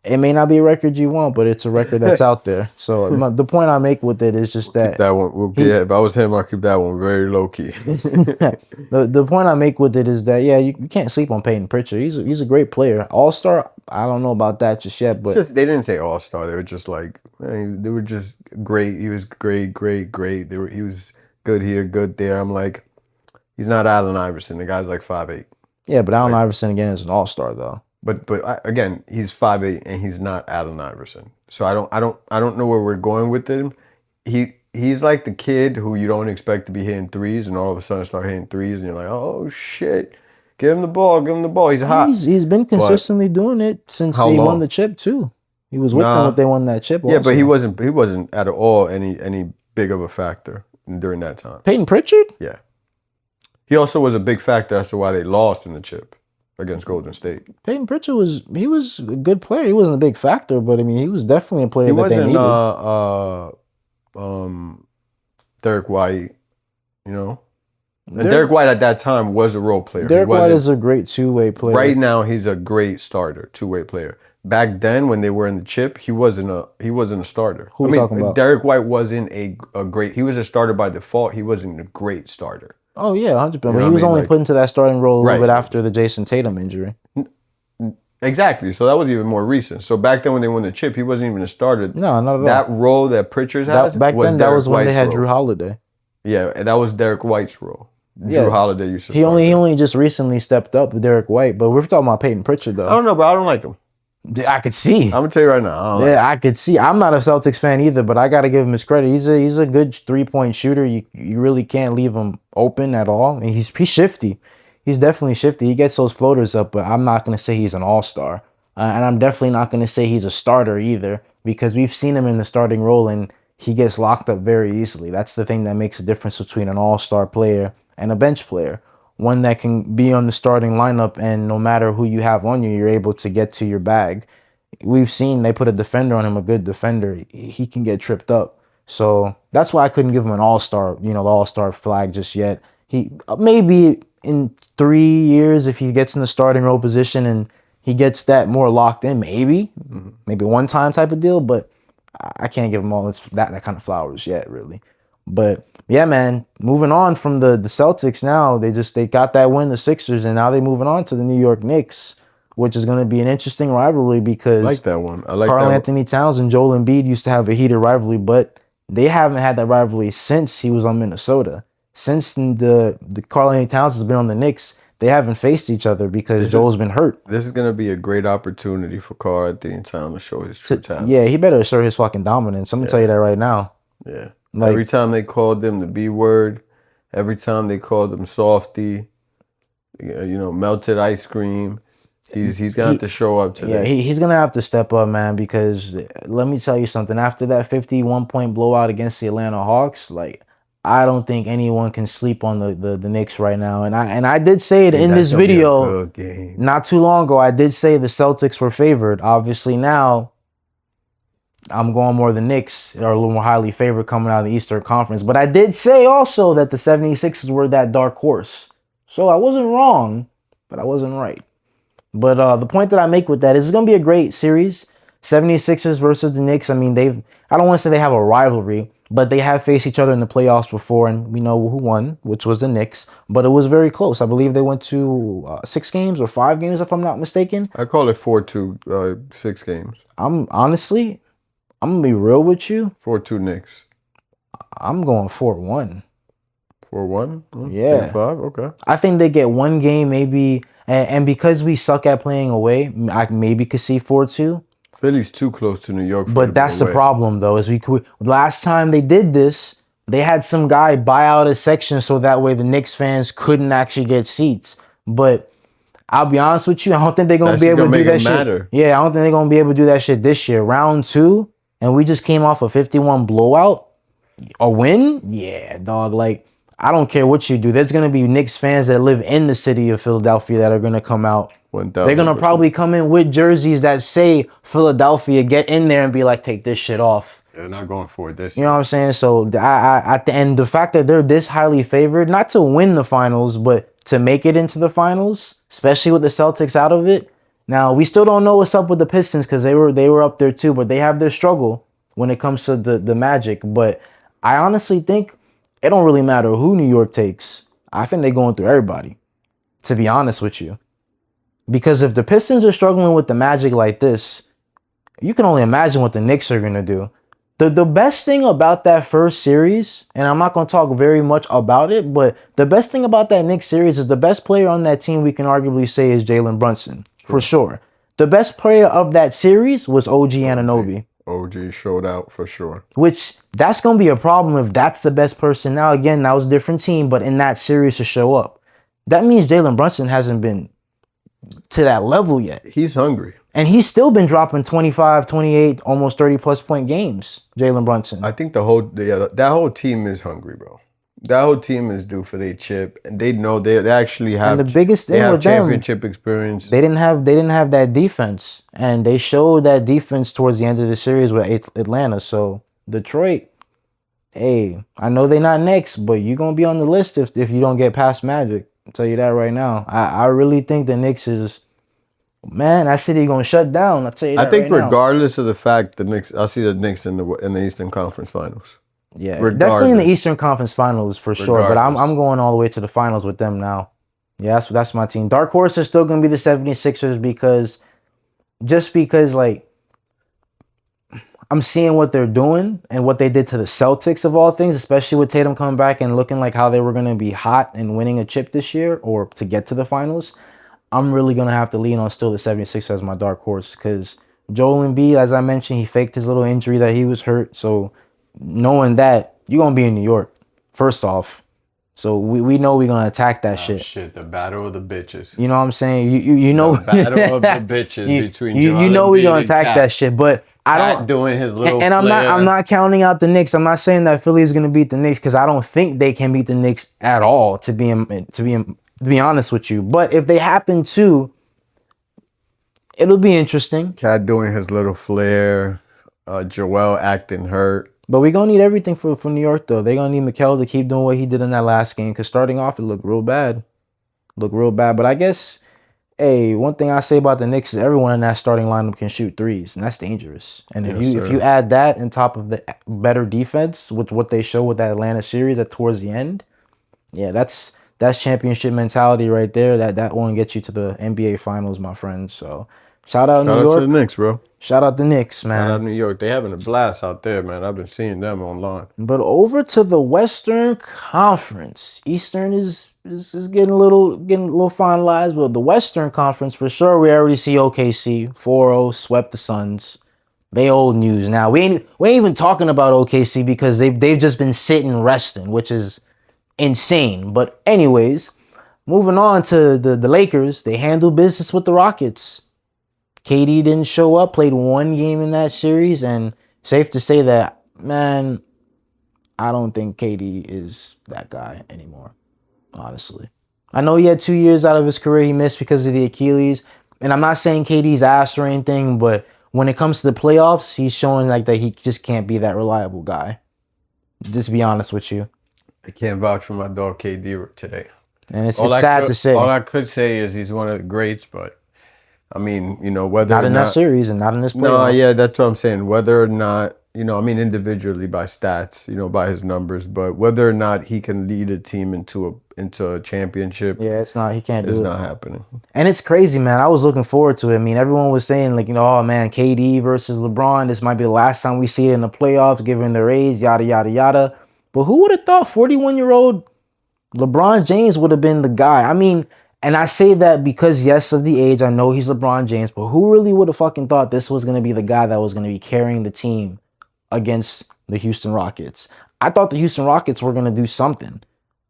it may not be a record you want, but it's a record that's out there. So the point I make with it is just that That one, if I was him, I'd keep that one very low key. the point I make with it is that you can't sleep on Peyton Pritchard. He's a great player. All-star, I don't know about that just yet, but They didn't say all star. They were just like they were just great. He was great. He was good here, good there. I'm like, he's not Allen Iverson. The guy's like 5'8". yeah, but Allen Iverson again is an all-star though. But again, he's 5'8" and he's not Allen Iverson. So I don't know where we're going with him. He's like the kid who you don't expect to be hitting threes, and all of a sudden start hitting threes, and you're like, oh shit, give him the ball. He's hot. He's been consistently doing it since how he won long? the chip too. He was with them when they won that chip. Yeah, Also. but he wasn't at all any big of a factor during that time. Peyton Pritchard. Yeah, he also was a big factor as to why they lost in the chip against Golden State. Peyton Pritchard was a good player. He wasn't a big factor, but I mean he was definitely a player He that they needed. Derek White, you know. And Derek White at that time was a role player. Derek White is a great two-way player. Right now, he's a great starter, two-way player. Back then, when they were in the chip, he wasn't a starter. Who are we talking about? Derek White wasn't a great. He was a starter by default. He wasn't a great starter. Oh yeah, 100%. But know he what was I mean? only put into that starting role a little Right. bit after the Jason Tatum injury. Exactly. So that was even more recent. So back then, when they won the chip, he wasn't even a starter. No, not at all. That role that Pritchard has Back then, that was when they had Drew Holiday. Yeah, and that was Derek White's role. Yeah. Drew Holiday used to. He only just recently stepped up with Derek White, but we're talking about Peyton Pritchard though. I don't know, but I don't like him. I could see. I'm gonna tell you right now. I could see. I'm not a Celtics fan either, but I got to give him his credit. He's a good 3-point shooter. You really can't leave him open at all. And he's shifty. He's definitely shifty. He gets those floaters up, but I'm not gonna say he's an all-star, and I'm definitely not gonna say he's a starter either because we've seen him in the starting role and he gets locked up very easily. That's the thing that makes a difference between an all-star player and a bench player. One that can be on the starting lineup and no matter who you have on you, you're able to get to your bag. We've seen they put a defender on him, a good defender. He can get tripped up. So that's why I couldn't give him an all-star, the all-star flag just yet. He maybe in 3 years, if he gets in the starting role position and he gets that more locked in, maybe one-time type of deal, but I can't give him all that kind of flowers yet, really. But yeah, man, moving on from the Celtics now, they got that win, the Sixers, and now they're moving on to the New York Knicks, which is going to be an interesting rivalry because I like that one. I like Karl Anthony Towns and Joel Embiid used to have a heated rivalry, but they haven't had that rivalry since he was on Minnesota. Since the Karl Anthony Towns has been on the Knicks, they haven't faced each other because Joel's been hurt. This is gonna be a great opportunity for Karl Anthony Towns to show his true talent. Yeah, he better assert his fucking dominance. I'm gonna tell you that right now. Yeah. Like, every time they called him the B word, every time they called him softy, melted ice cream, He's gonna have to show up Yeah, today. he's gonna have to step up, man. Because let me tell you something. After that 51-point blowout against the Atlanta Hawks, like I don't think anyone can sleep on the Knicks right now. And I did say it I think in that's this gonna be a video good game. not too long ago. I did say the Celtics were favored. Obviously now I'm going more the Knicks are a little more highly favored coming out of the Eastern Conference. But I did say also that the 76ers were that dark horse. So I wasn't wrong, but I wasn't right. But the point that I make with that is it's going to be a great series. 76ers versus the Knicks. I mean, I don't want to say they have a rivalry, but they have faced each other in the playoffs before, and we know who won, which was the Knicks. But it was very close. I believe they went to 6 games or 5 games, if I'm not mistaken. I call it 4-2, 6 games. I'm going to be real with you. 4-2 Knicks. I'm going 4-1. 4-1? Yeah. 5? Okay. I think they get one game maybe, and because we suck at playing away, I maybe could see 4-2. Philly's too close to New York. But that's the problem, though, is last time they did this, they had some guy buy out a section so that way the Knicks fans couldn't actually get seats. But I'll be honest with you, I don't think they're gonna be able to do that shit. Yeah, I don't think they're gonna be able to do that shit this year. Round 2, and we just came off a 51 blowout, a win. Yeah, dog. Like I don't care what you do. There's gonna be Knicks fans that live in the city of Philadelphia that are gonna come out. 1,000%. They're gonna probably come in with jerseys that say Philadelphia. Get in there and be like, take this shit off. They're not going for it this You know what I'm saying? So the fact that they're this highly favored, not to win the finals, but to make it into the finals, especially with the Celtics out of it. Now we still don't know what's up with the Pistons because they were up there too, but they have their struggle when it comes to the Magic. But I honestly think it don't really matter who New York takes. I think they're going through everybody, to be honest with you. Because if the Pistons are struggling with the Magic like this, you can only imagine what the Knicks are going to do. The best thing about that first series, and I'm not going to talk very much about it, but the best thing about that Knicks series is the best player on that team we can arguably say is Jalen Brunson, for sure. The best player of that series was OG Anunoby. OG showed out for sure. Which, that's going to be a problem if that's the best person. Now, again, that was a different team, but in that series to show up. That means Jalen Brunson hasn't been to that level yet. He's hungry. And he's still been dropping 25, 28, almost 30-plus point games, Jalen Brunson. I think that whole team is hungry, bro. That whole team is due for their chip, and they know they actually have. And the biggest thing with them, championship experience. They didn't have that defense, and they showed that defense towards the end of the series with Atlanta. So Detroit, hey, I know they're not next, but you're gonna be on the list if you don't get past Magic. I'll tell you that right now. I really think the Knicks is, man, that city gonna shut down. I'll tell you that I think right regardless of the fact the Knicks, I see the Knicks in the Eastern Conference Finals. Yeah, definitely in the Eastern Conference Finals for sure. But I'm going all the way to the finals with them now. Yeah, that's my team. Dark Horse is still gonna be the 76ers because like I'm seeing what they're doing and what they did to the Celtics of all things, especially with Tatum coming back and looking like how they were gonna be hot and winning a chip this year or to get to the finals. I'm really gonna have to lean on still the 76ers as my dark horse because Joel Embiid, as I mentioned, he faked his little injury that he was hurt. So knowing that, you're going to be in New York, first off. So we know we're going to attack that shit. The battle of the bitches. You know what I'm saying? You know. The battle of the bitches between Joel You know we're going to Embiid attack that shit. But I don't. Doing his little and I'm not counting out the Knicks. I'm not saying that Philly is going to beat the Knicks because I don't think they can beat the Knicks at all, to be honest with you. But if they happen to, it'll be interesting. Cat doing his little flair. Joel acting hurt. But we're going to need everything for New York, though. They're going to need Mikal to keep doing what he did in that last game. Because starting off, it looked real bad. But I guess, hey, one thing I say about the Knicks is everyone in that starting lineup can shoot threes. And that's dangerous. And if you add that on top of the better defense, with what they show with that Atlanta series towards the end, yeah, that's championship mentality right there. That one gets you to the NBA Finals, my friends. So shout out New York. Shout out to the Knicks, bro. Shout out the Knicks, man. Shout out New York. They having a blast out there, man. I've been seeing them online. But over to the Western Conference. Eastern is getting a little finalized. But the Western Conference, for sure, we already see OKC 4-0 swept the Suns. They old news now. We ain't even talking about OKC because they've just been sitting resting, which is insane. But anyways, moving on to the Lakers. They handled business with the Rockets. KD didn't show up, played one game in that series, and safe to say that, man, I don't think KD is that guy anymore, honestly. I know he had 2 years out of his career he missed because of the Achilles, and I'm not saying KD's ass or anything, but when it comes to the playoffs, he's showing like that he just can't be that reliable guy. Just be honest with you. I can't vouch for my dog KD today. And it's sad to say. All I could say is he's one of the greats, but I mean, you know, whether Not or in not, that series and not in this playoffs. no, yeah, that's what I'm saying. Whether or not, you know, I mean, individually by stats, you know, by his numbers, but whether or not he can lead a team into a championship, Yeah, it's not. He can't do it. it's not happening. And it's crazy, man. I was looking forward to it. I mean, everyone was saying, like, you know, oh, man, KD versus LeBron. This might be the last time we see it in the playoffs, given their age, yada, yada, yada. But who would have thought 41-year-old LeBron James would have been the guy? I mean, and I say that because, yes, of the age. I know he's LeBron James. But who really would have fucking thought this was going to be the guy that was going to be carrying the team against the Houston Rockets? I thought the Houston Rockets were going to do something,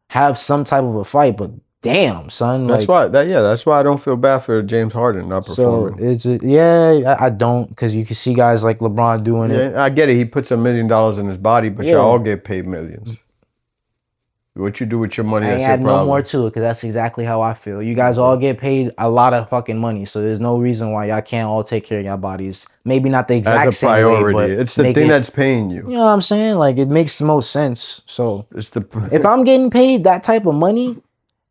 have some type of a fight, but damn, son. That's why I don't feel bad for James Harden not performing. So I don't, because you can see guys like LeBron doing it. I get it. He puts $1 million in his body, but y'all all get paid millions. What you do with your money, that's your I add problem. no more to it, because that's exactly how I feel. You guys all get paid a lot of fucking money, so there's no reason why y'all can't all take care of your bodies. Maybe not the exact As a same priority. way, but it's the thing that's paying you. You know what I'm saying? Like, it makes the most sense. So It's the if I'm getting paid that type of money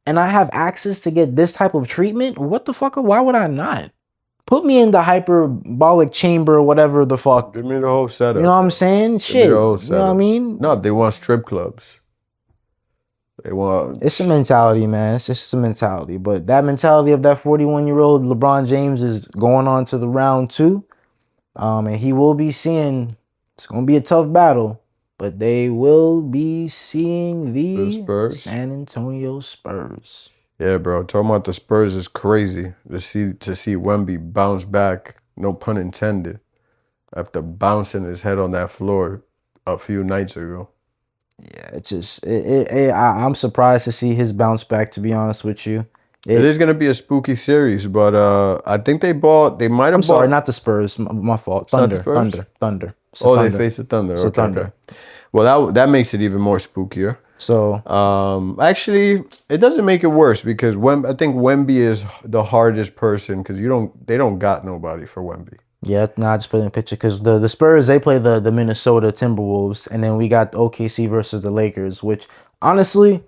and I have access to get this type of treatment, what the fuck? Why would I not? Put me in the hyperbolic chamber or whatever the fuck. Give me the whole setup. You know what I'm saying? Shit. You know what I mean? No, they want strip clubs. They want. It's a mentality, man. It's just a mentality. But that mentality of that 41-year-old LeBron James is going on to the round 2. And he will be seeing, it's going to be a tough battle, but they will be seeing the Spurs. San Antonio Spurs. Yeah, bro. Talking about the Spurs is crazy. To see Wemby bounce back, no pun intended, after bouncing his head on that floor a few nights ago. Yeah, it's just, I'm surprised to see his bounce back, to be honest with you. It is going to be a spooky series, but I think they might have bought. I'm sorry, not the Spurs. My fault. Thunder. They face the Thunder. It's the Thunder. Okay. Well, that makes it even more spookier. So, actually, it doesn't make it worse because I think Wemby is the hardest person because they don't got nobody for Wemby. Yeah, I just put in a picture because the Spurs, they play the Minnesota Timberwolves, and then we got OKC versus the Lakers, which honestly,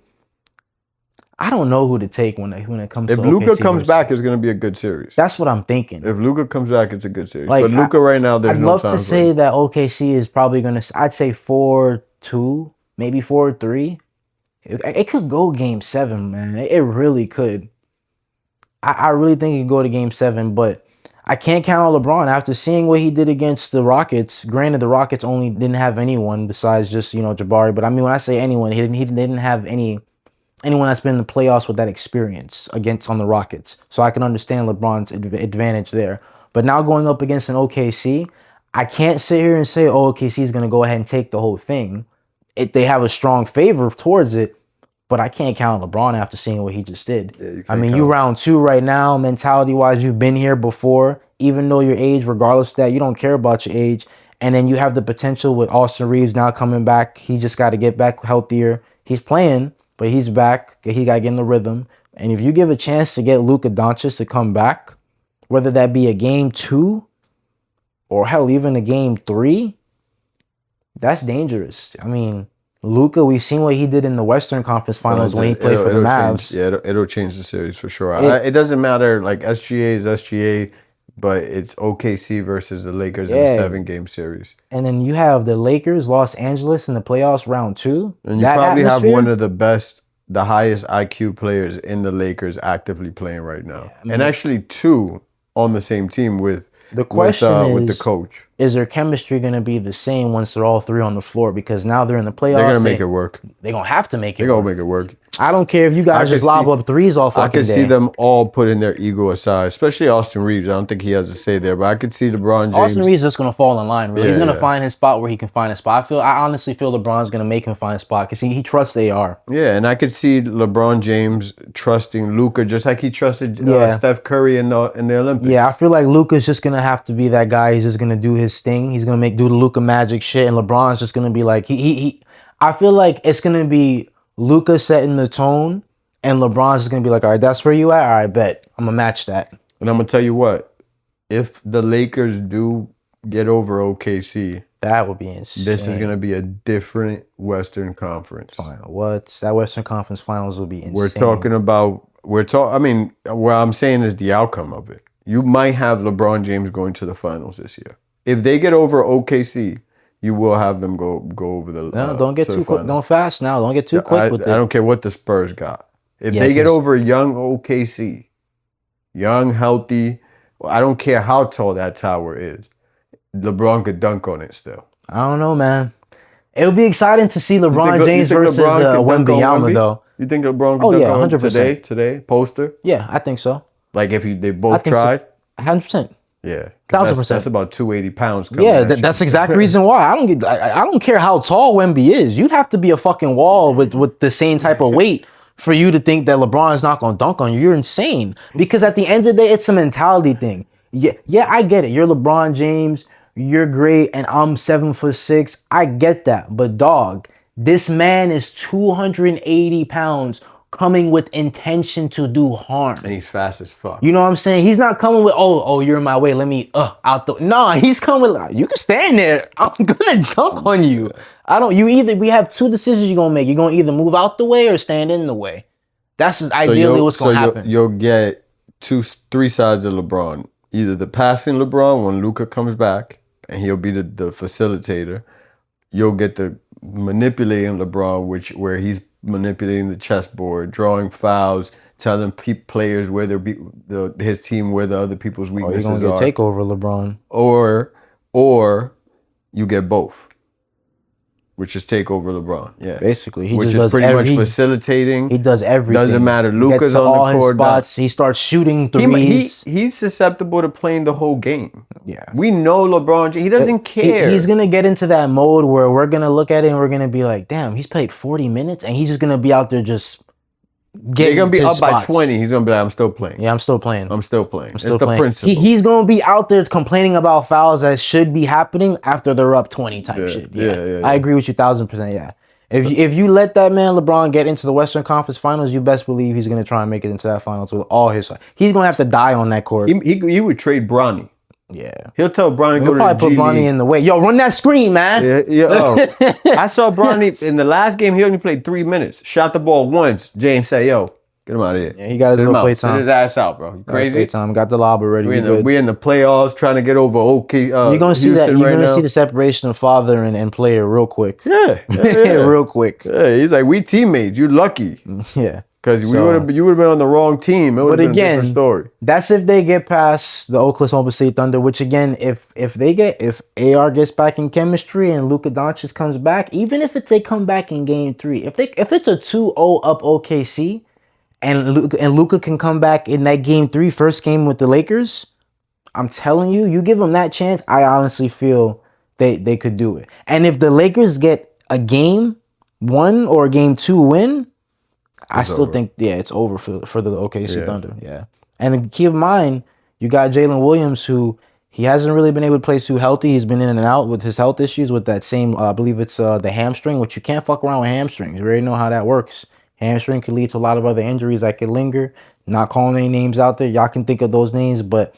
I don't know who to take when it comes to OKC. If Luka comes back, it's going to be a good series. That's what I'm thinking. If Luka comes back, it's a good series. Like, but Luka right now, there's no time. I'd love to say that OKC is probably going to, I'd say 4-2, maybe 4-3. It could go game 7, man. It really could. I really think it could go to game 7, but I can't count on LeBron after seeing what he did against the Rockets. Granted, the Rockets only didn't have anyone besides just, Jabari. But I mean, when I say anyone, he didn't have anyone that's been in the playoffs with that experience on the Rockets. So I can understand LeBron's advantage there. But now going up against an OKC, I can't sit here and say, oh, OKC is going to go ahead and take the whole thing. They have a strong favor towards it, but I can't count on LeBron after seeing what he just did. Yeah, I mean, you round 2 right now, mentality-wise, you've been here before. Even though your age, regardless of that, you don't care about your age. And then you have the potential with Austin Reeves now coming back. He just got to get back healthier. He's playing, but he's back. He got to get in the rhythm. And if you give a chance to get Luka Doncic to come back, whether that be a game 2 or hell, even a game 3, that's dangerous. I mean, Luka, we've seen what he did in the Western Conference Finals when he played for the Mavs. It'll change the series for sure. It doesn't matter. Like, SGA is SGA, but it's OKC versus the Lakers in a 7-game series. And then you have the Lakers, Los Angeles in the playoffs round 2. And you probably have one of the highest IQ players in the Lakers actively playing right now. Yeah, I mean, and actually 2 on the same team with the coach. Is their chemistry going to be the same once they're all 3 on the floor? Because now they're in the playoffs. They're going to make it work. They're going to have to make it work. They're going to make it work. I don't care if you guys just lob up threes all fucking I could day. see them all putting their ego aside, especially Austin Reeves. I don't think he has a say there, but I could see LeBron James. Austin Reeves is just gonna fall in line. Really, Yeah, he's gonna yeah. find his spot where he can find a spot. I honestly feel LeBron's gonna make him find a spot because he trusts AR. Yeah, and I could see LeBron James trusting Luka just like he trusted Yeah. Steph Curry in the Olympics. Yeah, I feel like Luka's just gonna have to be that guy. He's just gonna do his thing. He's gonna do the Luka magic shit, and LeBron's just gonna be like he. I feel like it's gonna be Luka setting the tone, and LeBron's just gonna be like, all right, that's where you at. All right, bet I'm gonna match that. And I'm gonna tell you what, if the Lakers do get over OKC, That would be insane. this is gonna be a different Western Conference. What that Western Conference Finals will be insane. We're talking about I mean, what I'm saying is the outcome of it. You might have LeBron James going to the finals this year. If they get over OKC, you will have them go over the. No, don't get to the too quick. finals. Don't fast now. Don't get too quick with it. I don't care what the Spurs got. If Yeah, they get 'cause- over young OKC, young, healthy, I don't care how tall that tower is, LeBron could dunk on it still. I don't know, man. It would be exciting to see You LeBron think James versus LeBron could dunk on Wembanyama, Wemby? though. You think LeBron could Oh, dunk yeah, on 100%. today, poster? Yeah, I think so. Like if they I both think tried? so. 100%. Yeah. 1000%. That's about 280 pounds coming Yeah, at you. that's the exact reason why. I don't care how tall Wemby is. You'd have to be a fucking wall with the same type of weight for you to think that LeBron is not going to dunk on you. You're insane. Because at the end of the day, it's a mentality thing. Yeah, I get it. You're LeBron James. You're great, and I'm 7'6". I get that. But dog, this man is 280 pounds coming with intention to do harm. And he's fast as fuck. You know what I'm saying? He's not coming with, oh, you're in my way. Let me out the. Nah, he's coming like, you can stand there. I'm gonna dunk on you. We have two decisions you're gonna make. You're gonna either move out the way or stand in the way. That's ideally what's gonna happen. You'll get 3 sides of LeBron. Either the passing LeBron when Luka comes back and he'll be the facilitator. You'll get the manipulating LeBron, where he's manipulating the chessboard, drawing fouls, telling players where his team where the other people's You're weaknesses gonna are. get takeover LeBron. Or you get both, which is take over LeBron. Yeah, Basically, he which just is does pretty much facilitating. He does everything. Doesn't matter. He Luka's gets to on the all his court now. spots. He starts shooting threes. He's susceptible to playing the whole game. Yeah. We know LeBron. He doesn't care. He's gonna get into that mode where we're gonna look at it and we're gonna be like, damn, he's played 40 minutes and he's just gonna be out there just They're getting gonna be to up by spots. 20. He's gonna be like, I'm still playing. Yeah, I'm still playing. I'm still playing. Still It's the playing. principle. He's gonna be out there complaining about fouls that should be happening after they're up 20 type shit. yeah. I agree with you 1000%. Yeah. If you let that man LeBron get into the Western Conference Finals, you best believe he's gonna try and make it into that finals with all his. He's gonna have to die on that court. He would trade Bronny. Yeah. He'll tell Bronny to He'll go to probably the put G Bronny League. in the way. Yo, run that screen, man. I saw Bronny in the last game. He only played 3 minutes. Shot the ball once. James said, "Yo, get him out of here." Yeah, he got his Sit him little out. play Sit time. his ass out, bro. You crazy? Time. Got the lob already. We in the playoffs trying to get over OK. You're gonna see Houston that. You're right gonna now. see the separation of father and player real quick. Yeah. Real quick. Yeah, he's like, we teammates. You lucky. Yeah. Because So- you would have been on the wrong team. It would But have been a again, different story. that's if they get past the Oklahoma City Thunder. Which again, if AR gets back in chemistry and Luka Doncic comes back, even if they come back in Game 3, if it's a 2-0 up OKC, and Luka can come back in that Game 3, first game with the Lakers, I'm telling you, you give them that chance, I honestly feel they could do it. And if the Lakers get a Game 1 or a Game 2 win, I still think it's over for the OKC Thunder. Yeah. And keep in mind, you got Jalen Williams, who he hasn't really been able to play too healthy. He's been in and out with his health issues with that same, I believe it's the hamstring, which you can't fuck around with hamstrings. We already know how that works. Hamstring could lead to a lot of other injuries that could linger. Not calling any names out there. Y'all can think of those names, but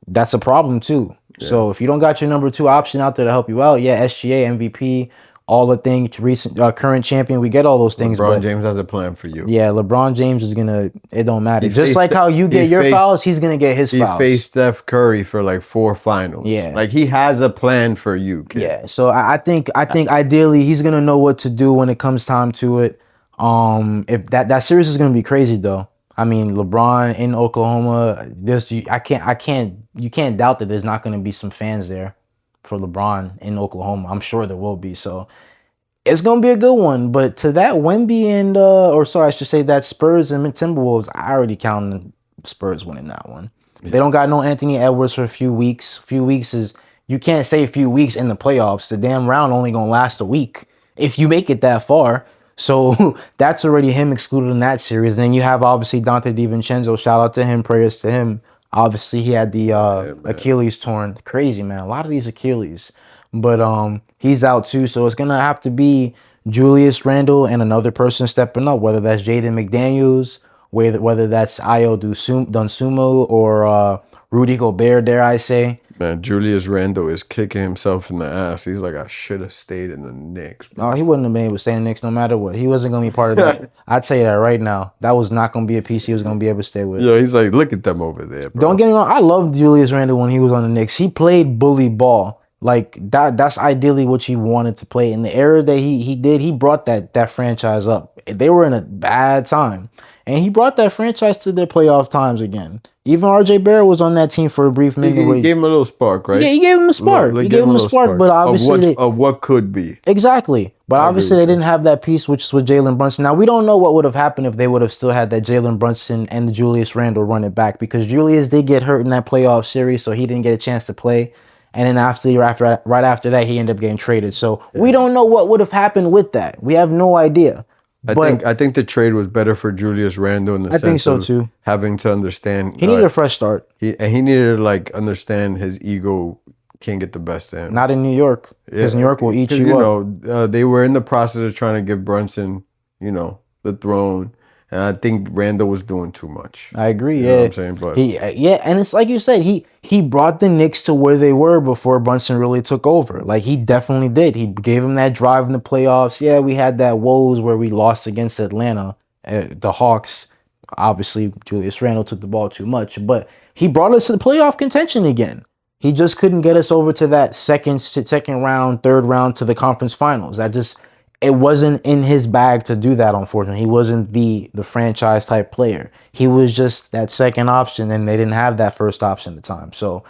that's a problem too. Yeah. So if you don't got your number 2 option out there to help you out, SGA, MVP, all the things, recent current champion, we get all those things. LeBron but James has a plan for you. Yeah, LeBron James is gonna. It don't matter. Just like how you get your fouls, he's gonna get his fouls. He faced Steph Curry for like 4 finals. Yeah, like he has a plan for you, kid. Yeah, so I think ideally he's gonna know what to do when it comes time to it. If that series is gonna be crazy though. I mean, LeBron in Oklahoma. You can't doubt that there's not gonna be some fans there for LeBron in Oklahoma. I'm sure there will be. So It's gonna be a good one. But to that Wemby and or sorry, I should say that Spurs and Timberwolves, I already counted Spurs winning that one. They don't got no Anthony Edwards for a few weeks. Few weeks is you can't say a few weeks in the playoffs. The damn round only gonna last a week if you make it that far. So that's already him excluded in that series. Then you have obviously Dante DiVincenzo. Shout out to him. Prayers to him. Obviously he had the Achilles torn. Crazy, man. A lot of these Achilles. But he's out too. So it's gonna have to be Julius Randle and another person stepping up, whether that's Jaden McDaniels, whether that's Ayo Dosunmu or Rudy Gobert, dare I say. Man, Julius Randle is kicking himself in the ass. He's like, I should have stayed in the Knicks. Oh, he wouldn't have been able to stay in the Knicks no matter what. He wasn't going to be part of that. I'd tell you that right now. That was not going to be a piece he was going to be able to stay with. Yeah, he's like, look at them over there, bro. Don't get me wrong. I loved Julius Randle when he was on the Knicks. He played bully ball. Like, that's ideally what you wanted to play. In the era that he did, he brought that franchise up. They were in a bad time. And he brought that franchise to their playoff times again. Even R.J. Barrett was on that team for a brief minute. He gave him a little spark, right? Yeah, he gave him a spark. He gave him a spark, but obviously of what could be. Exactly. But obviously they didn't have that piece, which is with Jalen Brunson. Now, we don't know what would have happened if they would have still had that Jalen Brunson and the Julius Randle run it back, because Julius did get hurt in that playoff series, so he didn't get a chance to play. And then right after that, he ended up getting traded. So we don't know what would have happened with that. We have no idea. I think the trade was better for Julius Randle in the sense so of too. Having to understand He needed a fresh start. He needed to like understand his ego can't get the best of him. Not in New York, because New York will eat you up. They were in the process of trying to give Brunson, the throne. And I think Randall was doing too much. I agree. You know what I'm saying? But and it's like you said, he brought the Knicks to where they were before Brunson really took over. Like, he definitely did. He gave him that drive in the playoffs. Yeah, we had that woes where we lost against Atlanta, the Hawks. Obviously, Julius Randle took the ball too much, but he brought us to the playoff contention again. He just couldn't get us over to that second round, third round to the conference finals. It wasn't in his bag to do that, unfortunately. He wasn't the franchise type player. He was just that second option, and they didn't have that first option at the time. So,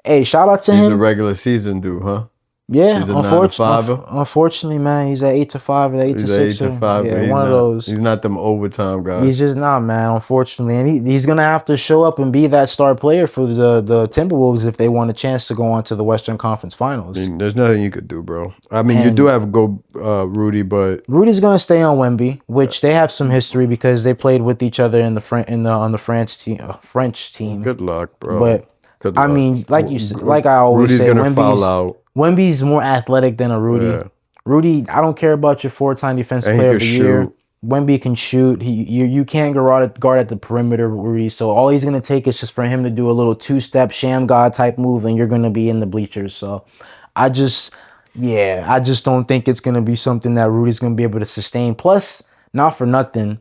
hey, shout out to him. He's a regular season dude, huh? Yeah, he's a 9-to-5. Unfortunately, man, he's at 8-to-5 or 8-to-6. 8-to-5. Yeah, one of those. He's not them overtime guys. He's just not, man. Unfortunately, and he's gonna have to show up and be that star player for the Timberwolves if they want a chance to go on to the Western Conference Finals. I mean, there's nothing you could do, bro. I mean, you do have Rudy, but Rudy's gonna stay on Wemby, which they have some history because they played with each other on the French team. Good luck, bro. But good I luck. mean, like I always Rudy's say, gonna foul out. Wemby's more athletic than a Rudy. Yeah. Rudy, I don't care about your 4-time defensive player of the year. Wemby can shoot. You can't guard at the perimeter, Rudy. So all he's gonna take is just for him to do a little two-step sham god type move, and you're gonna be in the bleachers. So I just don't think it's gonna be something that Rudy's gonna be able to sustain. Plus, not for nothing,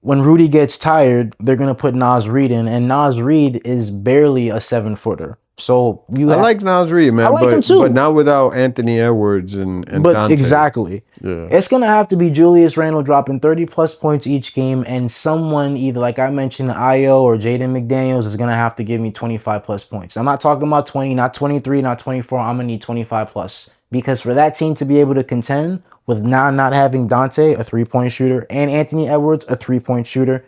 when Rudy gets tired, they're gonna put Naz Reid in, and Naz Reid is barely a 7-footer. So I like Naz Reid, man. I like him too. But not without Anthony Edwards and Dante. Exactly. Yeah. It's going to have to be Julius Randle dropping 30-plus points each game, and someone, either like I mentioned, Ayo or Jaden McDaniels, is going to have to give me 25-plus points. I'm not talking about 20, not 23, not 24. I'm going to need 25-plus. Because for that team to be able to contend with now not having Dante, a three-point shooter, and Anthony Edwards, a three-point shooter,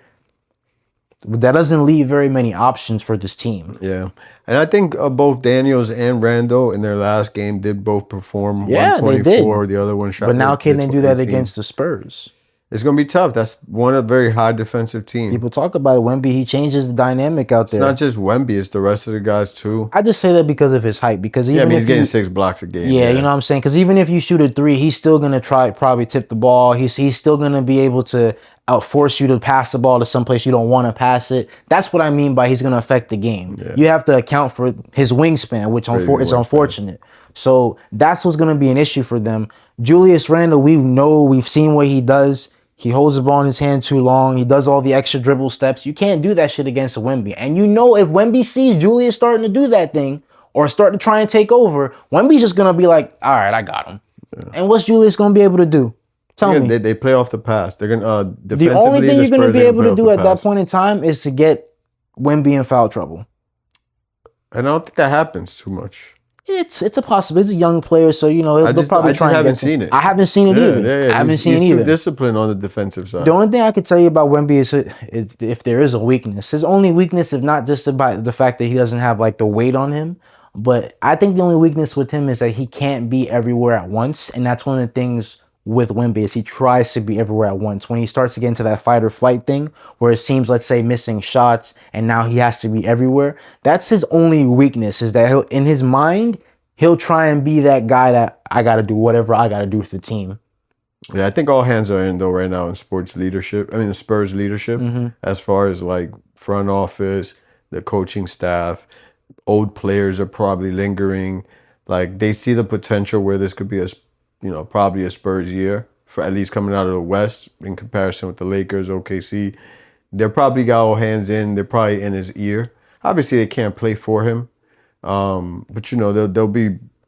that doesn't leave very many options for this team. Yeah. And I think both Daniels and Randall in their last game did both perform 124. The other one shot. But now can they do that against the Spurs? It's going to be tough. That's one of very high defensive team. People talk about it. Wemby, he changes the dynamic out there. It's not just Wemby. It's the rest of the guys too. I just say that because of his height. Because even he's getting 6 blocks a game. Yeah, you know what I'm saying? Because even if you shoot a 3, he's still going to probably tip the ball. He's still going to be able to force you to pass the ball to someplace you don't want to pass it. That's what I mean by he's going to affect the game. Yeah. You have to account for his wingspan, which is unfortunate. So that's what's going to be an issue for them. Julius Randle, we've seen what he does. He holds the ball in his hand too long. He does all the extra dribble steps. You can't do that shit against a Wemby. And if Wemby sees Julius starting to do that thing or start to try and take over, Wemby's just going to be like, all right, I got him. Yeah. And what's Julius going to be able to do? Tell me. They play off the pass. They're going to defensively. The only thing you're going to be able to do at that point in time is to get Wemby in foul trouble. And I don't think that happens too much. It's a possibility. He's a young player, so they'll probably I just try and haven't get seen it. I haven't seen it either. Yeah. I haven't seen He's it too either. disciplined on the defensive side. The only thing I could tell you about Wemby is if there is a weakness, his only weakness is not just about the fact that he doesn't have like the weight on him, but I think the only weakness with him is that he can't be everywhere at once, and that's one of the things with Wemby is he tries to be everywhere at once. When he starts to get into that fight or flight thing, where it seems, let's say, missing shots, and now he has to be everywhere, that's his only weakness. Is that in his mind he'll try and be that guy that I got to do whatever I got to do for the team. Yeah, I think all hands are in though right now in sports leadership. I mean, the Spurs leadership, as far as like front office, the coaching staff, old players are probably lingering. Like they see the potential where this could be probably a Spurs year for at least coming out of the West in comparison with the Lakers, OKC. They're probably got all hands in. They're probably in his ear. Obviously, they can't play for him, but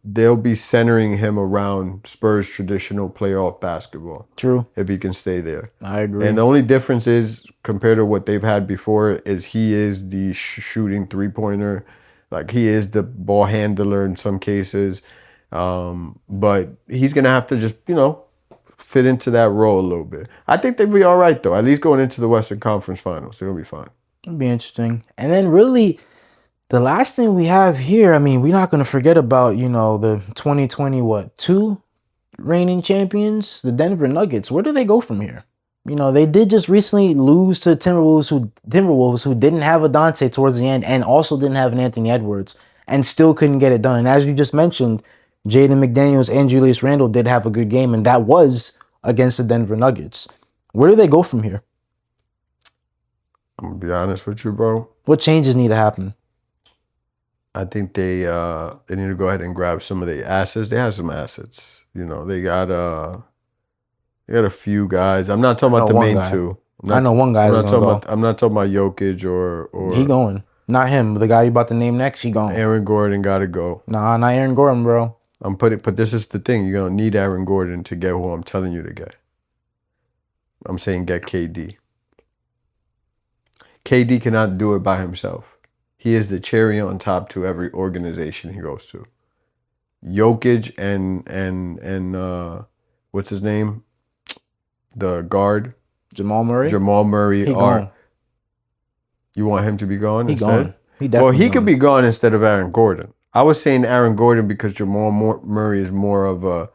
they'll be centering him around Spurs traditional playoff basketball. True. If he can stay there. I agree. And the only difference is compared to what they've had before is he is the shooting 3-pointer. Like he is the ball handler in some cases. But he's going to have to just, fit into that role a little bit. I think they'll be all right, though. At least going into the Western Conference Finals. They're going to be fine. It'll be interesting. And then really, the last thing we have here, I mean, we're not going to forget about, the 2022 reigning champions, the Denver Nuggets. Where do they go from here? They did just recently lose to Timberwolves who didn't have a Dante towards the end and also didn't have an Anthony Edwards and still couldn't get it done. And as you just mentioned, Jaden McDaniels and Julius Randle did have a good game, and that was against the Denver Nuggets. Where do they go from here? I'm going to be honest with you, bro. What changes need to happen? I think they need to go ahead and grab some of the assets. They have some assets. They got a few guys. I'm not talking about the main two. I know one guy. I'm not talking about Jokic or he going. Not him. But the guy you about to name next, he going. Aaron Gordon got to go. Nah, not Aaron Gordon, bro. But this is the thing. You're gonna need Aaron Gordon to get who I'm telling you to get. I'm saying get KD. KD cannot do it by himself. He is the cherry on top to every organization he goes to. Jokic and what's his name? The guard. Jamal Murray are. Gone. You want him to be gone He instead? Gone. He definitely Well, he could be gone instead of Aaron Gordon. I was saying Aaron Gordon because Jamal Murray is more of a,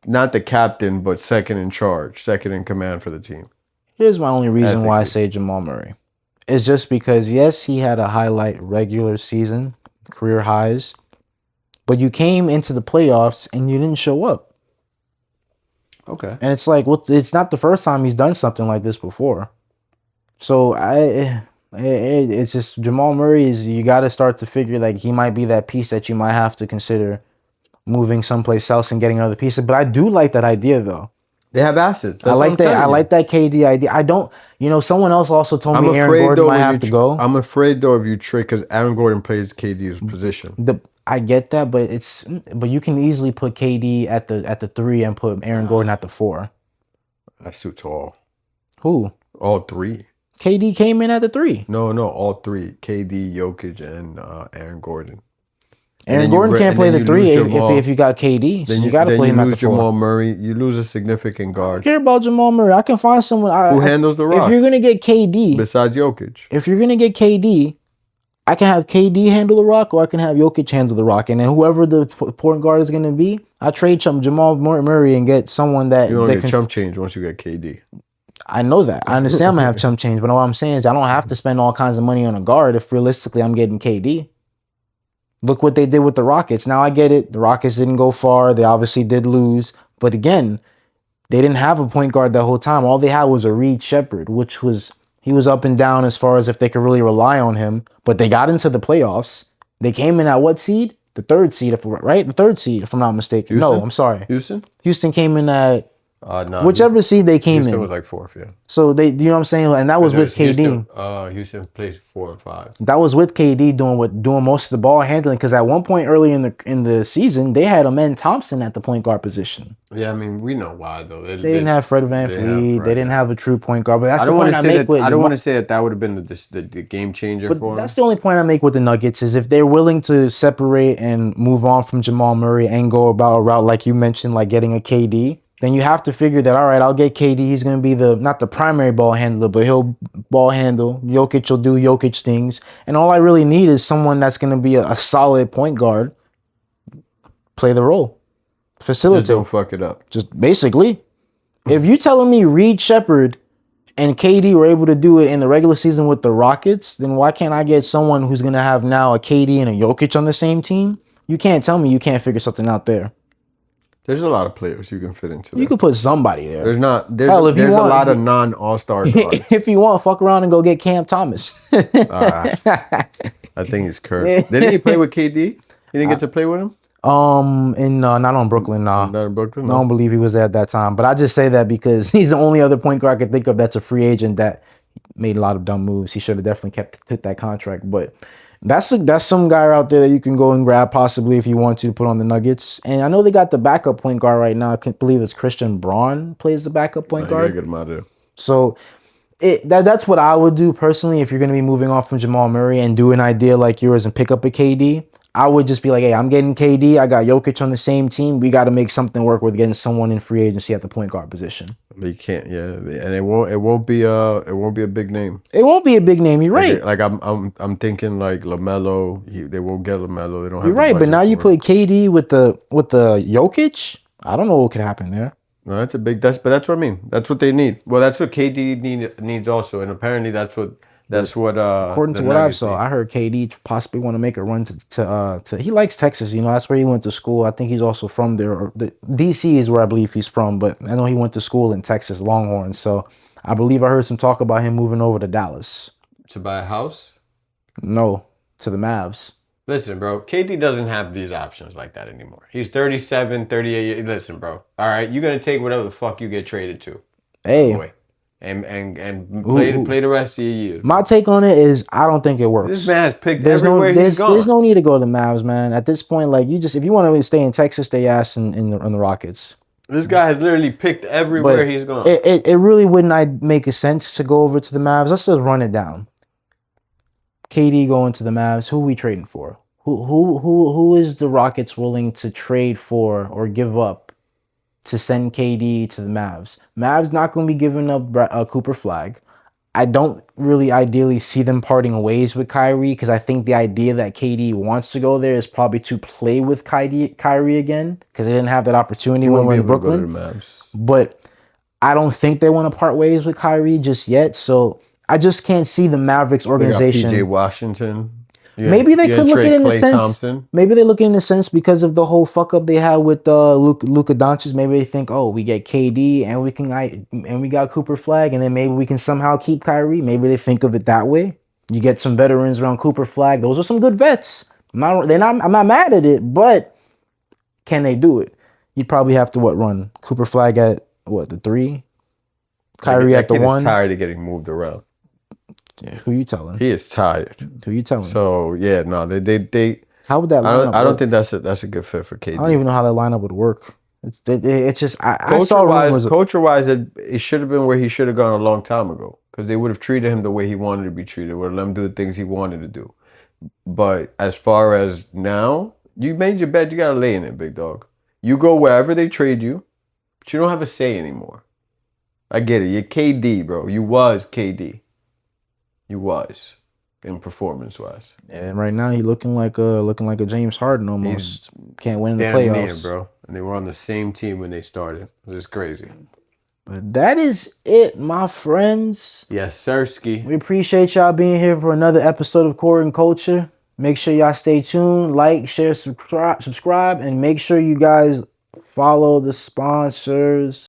not the captain, but second in charge, second in command for the team. Here's my only reason why I say Jamal Murray. It's just because, yes, he had a highlight regular season, career highs, but you came into the playoffs and you didn't show up. Okay. And it's like, well, it's not the first time he's done something like this before. So it's just Jamal Murray you got to start to figure like he might be that piece that you might have to consider moving someplace else and getting other pieces. But I do like that idea though. They have assets. I like that KD idea. I don't, someone else also told me Aaron Gordon might have to go. I'm afraid though if you trade because Aaron Gordon plays KD's position. I get that, but you can easily put KD at the 3 and put Aaron Gordon at the 4. That's too tall. Who? All 3. KD came in at the 3. No, all 3. KD, Jokic, and Aaron Gordon. Aaron Gordon can't play the 3 if you got KD. So you got to play him at the 4. Jamal Murray. You lose a significant guard. I don't care about Jamal Murray. I can find someone who handles the rock. If you're gonna get KD, besides Jokic, if you're gonna get KD, I can have KD handle the rock, or I can have Jokic handle the rock, and then whoever the point guard is gonna be, I trade Jamal Murray and get someone that you don't get chump change once you get KD. I know that. I understand I'm gonna have chump change, but what I'm saying is I don't have to spend all kinds of money on a guard if realistically I'm getting KD. Look what they did with the Rockets. Now I get it. The Rockets didn't go far. They obviously did lose. But again, they didn't have a point guard that whole time. All they had was a Reed Shepherd, he was up and down as far as if they could really rely on him. But they got into the playoffs. They came in at what seed? The 3rd seed, right? The 3rd seed, if I'm not mistaken. Houston? No, I'm sorry. Houston? Houston came in at No, Whichever seed they came Houston in. was like 4th, yeah. Whichever seed they came No, Whichever seed they came Houston in. was like 4th, yeah. So they, you know what I'm saying? And that was with KD. Houston placed 4 or 5. That was with KD doing most of the ball handling, because at one point early in the season they had Amen Thompson at the point guard position. Yeah, I mean, we know why though. They didn't have Fred VanVleet. They didn't have a true point guard. But that's I don't the want point to I say make that. with. I don't want to say that would have been the game changer But for him. that's the only point I make with the Nuggets is if they're willing to separate and move on from Jamal Murray and go about a route like you mentioned, like getting a KD, then you have to figure that, all right, I'll get KD. He's going to be not the primary ball handler, but he'll ball handle. Jokic will do Jokic things. And all I really need is someone that's going to be a solid point guard, play the role, facilitate. Just don't fuck it up. Just basically. If you're telling me Reed Shepherd and KD were able to do it in the regular season with the Rockets, then why can't I get someone who's going to have now a KD and a Jokic on the same team? You can't tell me you can't figure something out there. There's a lot of players you can fit into. You could put somebody there. There's not. There's, Hell, if you there's a want- lot of non-all-star guards. If you want, fuck around and go get Cam Thomas. I think he's cursed. Didn't he play with KD? He didn't get to play with him? Not on Brooklyn, nah. Not in Brooklyn? I don't believe he was there at that time. But I just say that because he's the only other point guard I could think of that's a free agent that made a lot of dumb moves. He should have definitely kept that contract. But that's some guy out there that you can go and grab possibly if you want to put on the Nuggets. And I know they got the backup point guard right now. I can't believe it's Christian Braun plays the backup point You gotta guard. get him out of there. So that's what I would do personally if you're going to be moving off from Jamal Murray and do an idea like yours and pick up a KD. I would just be like, hey, I'm getting KD. I got Jokic on the same team. We got to make something work with getting someone in free agency at the point guard position. You can't, yeah, and it won't be a big name. It won't be a big name. You're right. Like I'm thinking like LaMelo. They won't get LaMelo. They don't have. You're the right. But budget now you for it. put KD with the Jokic. I don't know what could happen there. No, that's a big. That's what I mean. That's what they need. Well, that's what KD needs also, and apparently that's what. According to what I saw, I heard KD possibly want to make a run to. He likes Texas. You know, that's where he went to school. I think he's also from there. Or DC is where I believe he's from, but I know he went to school in Texas, Longhorn. So I believe I heard some talk about him moving over to Dallas. To buy a house? No, to the Mavs. Listen, bro, KD doesn't have these options like that anymore. He's 37, 38. Listen, bro. All right, you're going to take whatever the fuck you get traded to. Hey. Boy. And play the rest of your years. My take on it is I don't think it works. This man has picked there's everywhere he's gone. There's no need to go to the Mavs, man. At this point, like if you want to stay in Texas, stay ass in the Rockets. This guy has literally picked everywhere he's gone. It really wouldn't make a sense to go over to the Mavs. Let's just run it down. KD going to the Mavs. Who are we trading for? Who is the Rockets willing to trade for or give up to send KD to the Mavs? Mavs not going to be giving up Cooper Flag. I don't really ideally see them parting ways with Kyrie because I think the idea that KD wants to go there is probably to play with Kyrie again because they didn't have that opportunity when we were in Brooklyn. But I don't think they want to part ways with Kyrie just yet. So I just can't see the Mavericks organization. PJ Washington. Maybe they could look at it in the sense. Thompson. Maybe they look at it in the sense because of the whole fuck up they had with Luka Doncic. Maybe they think, oh, we get KD and we got Cooper Flag, and then maybe we can somehow keep Kyrie. Maybe they think of it that way. You get some veterans around Cooper Flag. Those are some good vets. I'm not mad at it, but can they do it? You'd probably have to run Cooper Flag at the 3, Kyrie at the 1. He's tired of getting moved around. Yeah, who you telling? He is tired. Who you telling? So yeah, no, they. How would that? I don't think that's a good fit for KD. I don't even know how that lineup would work. It's just I saw rumors. Culture-wise, it should have been where he should have gone a long time ago because they would have treated him the way he wanted to be treated. Would have let him do the things he wanted to do. But as far as now, you made your bed. You gotta lay in it, big dog. You go wherever they trade you, but you don't have a say anymore. I get it. You're KD, bro. You was KD. You was in performance-wise. And right now, he's looking like a James Harden almost. Can't win in the playoffs, bro. And they were on the same team when they started. It's just crazy. But that is it, my friends. Yes, sirski. We appreciate y'all being here for another episode of Core and Culture. Make sure y'all stay tuned, like, share, subscribe, and make sure you guys follow the sponsors.